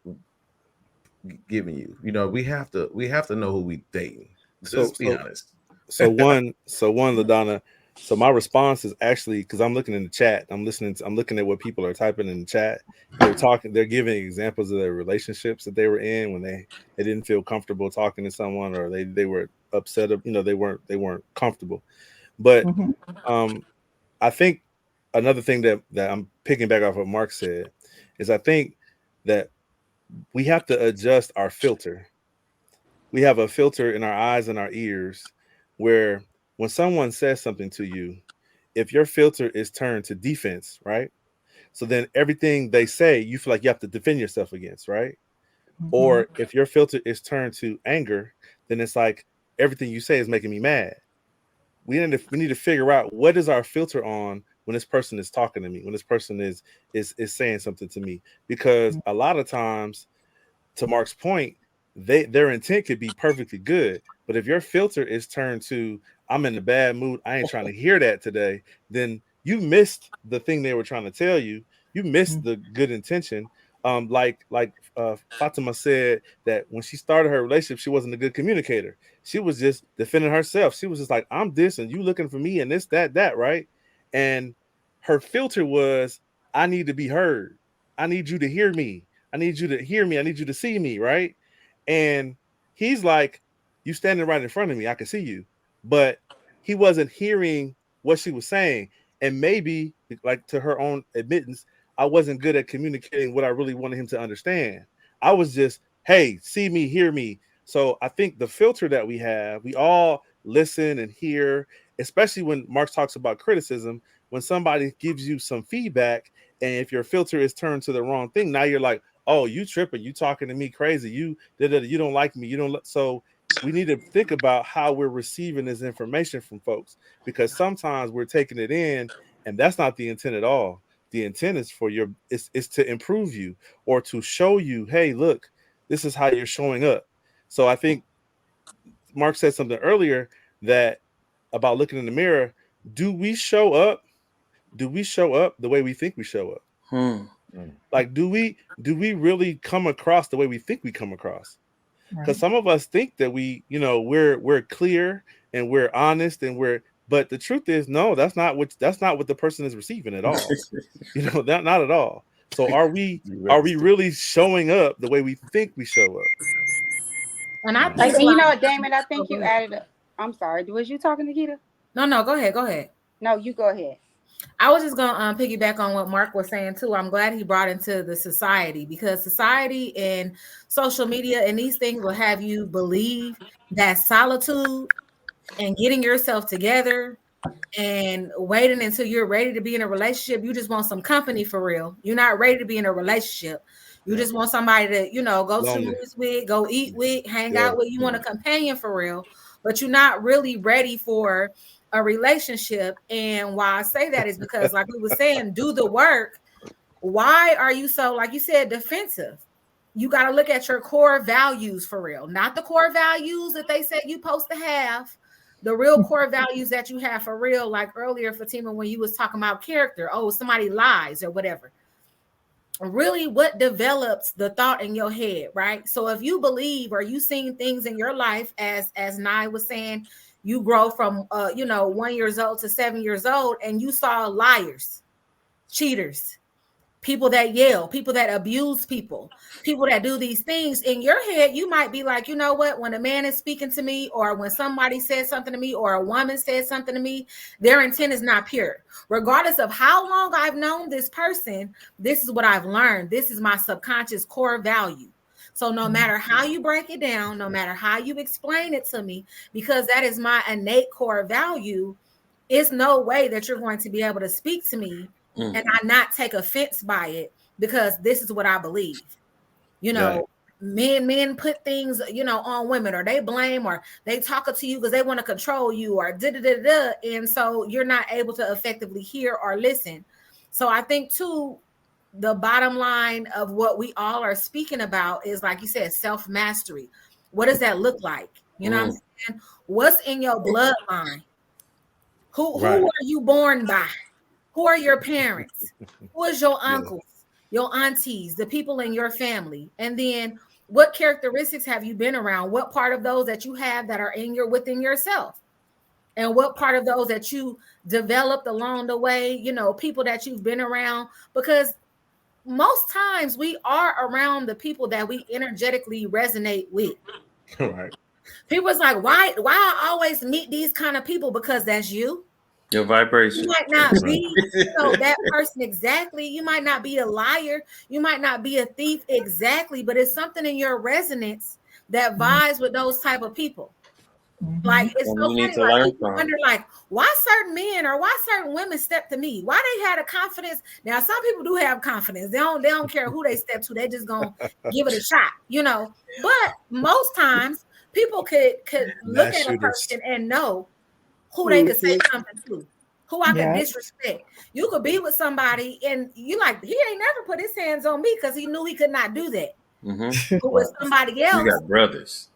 Speaker 5: giving you. We have to know who we dating.
Speaker 2: so
Speaker 5: Let's be
Speaker 2: so
Speaker 5: honest.
Speaker 2: so one, LaDonna. So my response is actually, because I'm looking in the chat, I'm looking at what people are typing in the chat. They're giving examples of their relationships that they were in when they didn't feel comfortable talking to someone, or they were upset, they weren't comfortable. But
Speaker 1: Mhm.
Speaker 2: um I think another thing that I'm picking back off what Mark said is I think that we have to adjust our filter. We have a filter in our eyes and our ears where when someone says something to you, if your filter is turned to defense, right? So then everything they say, you feel like you have to defend yourself against, right?
Speaker 1: Mhm.
Speaker 2: Or if your filter is turned to anger, then it's like everything you say is making me mad. We need to figure out what is our filter on when this person is talking to me, when this person is saying something to me. Because a lot of times, to Mark's point, their intent could be perfectly good, but if your filter is turned to I'm in a bad mood, I ain't trying to hear that today, then you missed the thing they were trying to tell you. You missed the good intention. Like Fatima said that when she started her relationship, she wasn't a good communicator. She was just defending herself. She was just like, I'm this and you looking for me and this, that, right? And her filter was, I need to be heard. I need you to hear me. I need you to hear me. I need you to see me, right? And he's like, you standing right in front of me. I can see you. But he wasn't hearing what she was saying. And maybe, like to her own admittance, I wasn't good at communicating what I really wanted him to understand. I was just, hey, see me, hear me. So I think the filter that we all listen and hear, especially when Mark talks about criticism, when somebody gives you some feedback, and if your filter is turned to the wrong thing, now you're like, oh, you tripping, you talking to me crazy, you don't like me, you don't. So we need to think about how we're receiving this information from folks, because sometimes we're taking it in, and that's not the intent at all. The intent is for is to improve you or to show you, hey, look, this is how you're showing up. So I think Mark said something earlier that about looking in the mirror. Do we show up? Do we show up the way we think we show up? Like, do we really come across the way we think we come across? Because
Speaker 1: Right.
Speaker 2: some of us think that we're clear and we're honest and but the truth is, no, that's not what the person is receiving at all. Not at all. So are we really showing up the way we think we show up?
Speaker 6: And I
Speaker 4: Like,
Speaker 6: think
Speaker 4: and you
Speaker 6: like,
Speaker 4: know what, Damon? I
Speaker 6: oh,
Speaker 4: think
Speaker 6: go
Speaker 4: you
Speaker 6: ahead.
Speaker 4: added. I'm sorry. Was you talking, Nikita?
Speaker 6: No, go ahead, go ahead.
Speaker 4: No, you go ahead.
Speaker 6: I was just gonna piggyback on what Mark was saying too. I'm glad he brought into the society, because society and social media and these things will have you believe that solitude and getting yourself together and waiting until you're ready to be in a relationship. You just want some company for real. You're not ready to be in a relationship. You just want somebody to, go to the
Speaker 2: Lonely.
Speaker 6: movies with, go eat with, hang
Speaker 2: Yeah.
Speaker 6: out with. You want a companion for real, but you're not really ready for a relationship. And why I say that is because, like we were saying, do the work. Why are you so, like you said, defensive? You got to look at your core values for real, not the core values that they said you supposed to have. The real core values that you have for real, like earlier, Fatima, when you was talking about character, oh, somebody lies or whatever. Really, what develops the thought in your head, right? So if you believe or you seen things in your life, as Nye was saying, you grow from 1 year old to 7 years old, and you saw liars, cheaters, people that yell, people that abuse people that do these things. In your head, you might be like, you know what, when a man is speaking to me, or when somebody says something to me, or a woman says something to me, their intent is not pure. Regardless of how long I've known this person, this is what I've learned. This is my subconscious core value. So no matter how you break it down, no matter how you explain it to me, because that is my innate core value, it's no way that you're going to be able to speak to me and I not take offense by it, because this is what I believe.
Speaker 2: Right.
Speaker 6: Men put things, on women, or they blame, or they talk to you because they want to control you, or da. And so you're not able to effectively hear or listen. So I think too, the bottom line of what we all are speaking about is, like you said, self-mastery. What does that look like? You know what I'm saying? What's in your bloodline? Who are you born by? Who are your parents? Who is your uncles, your aunties, the people in your family? And then what characteristics have you been around? What part of those that you have that are within yourself? And what part of those that you developed along the way, people that you've been around? Because most times we are around the people that we energetically resonate with.
Speaker 5: Right.
Speaker 6: People's like, why I always meet these kind of people? Because that's you.
Speaker 3: Your vibration.
Speaker 6: You might not be that person exactly. You might not be a liar. You might not be a thief exactly, but it's something in your resonance that vibes with those type of people. Like, it's so funny. Like, people wonder, like, why certain men or why certain women step to me? Why they had a confidence? Now, some people do have confidence. They don't care who they step to. They just gonna give it a shot, you know. But most times, people could look at a person and know who they could say something to, who I could disrespect. You could be with somebody and you like, he ain't never put his hands on me because he knew he could not do that.
Speaker 3: Mm-hmm.
Speaker 6: But with somebody else,
Speaker 3: you got brothers.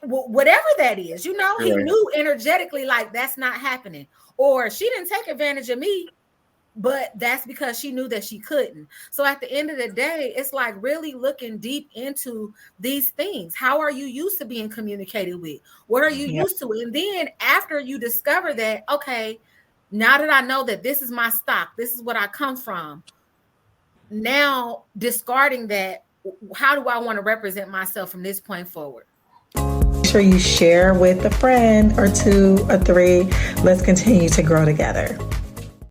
Speaker 6: Whatever that is, you know, he knew energetically like that's not happening. Or she didn't take advantage of me, but that's because she knew that she couldn't. So at the end of the day, it's like really looking deep into these things. How are you used to being communicated with? What are you used to? And then after you discover that, okay, now that I know that this is my stock, this is what I come from, now discarding that, how do I want to represent myself from this point forward?
Speaker 1: Make sure you share with a friend or two or three. Let's continue to grow together.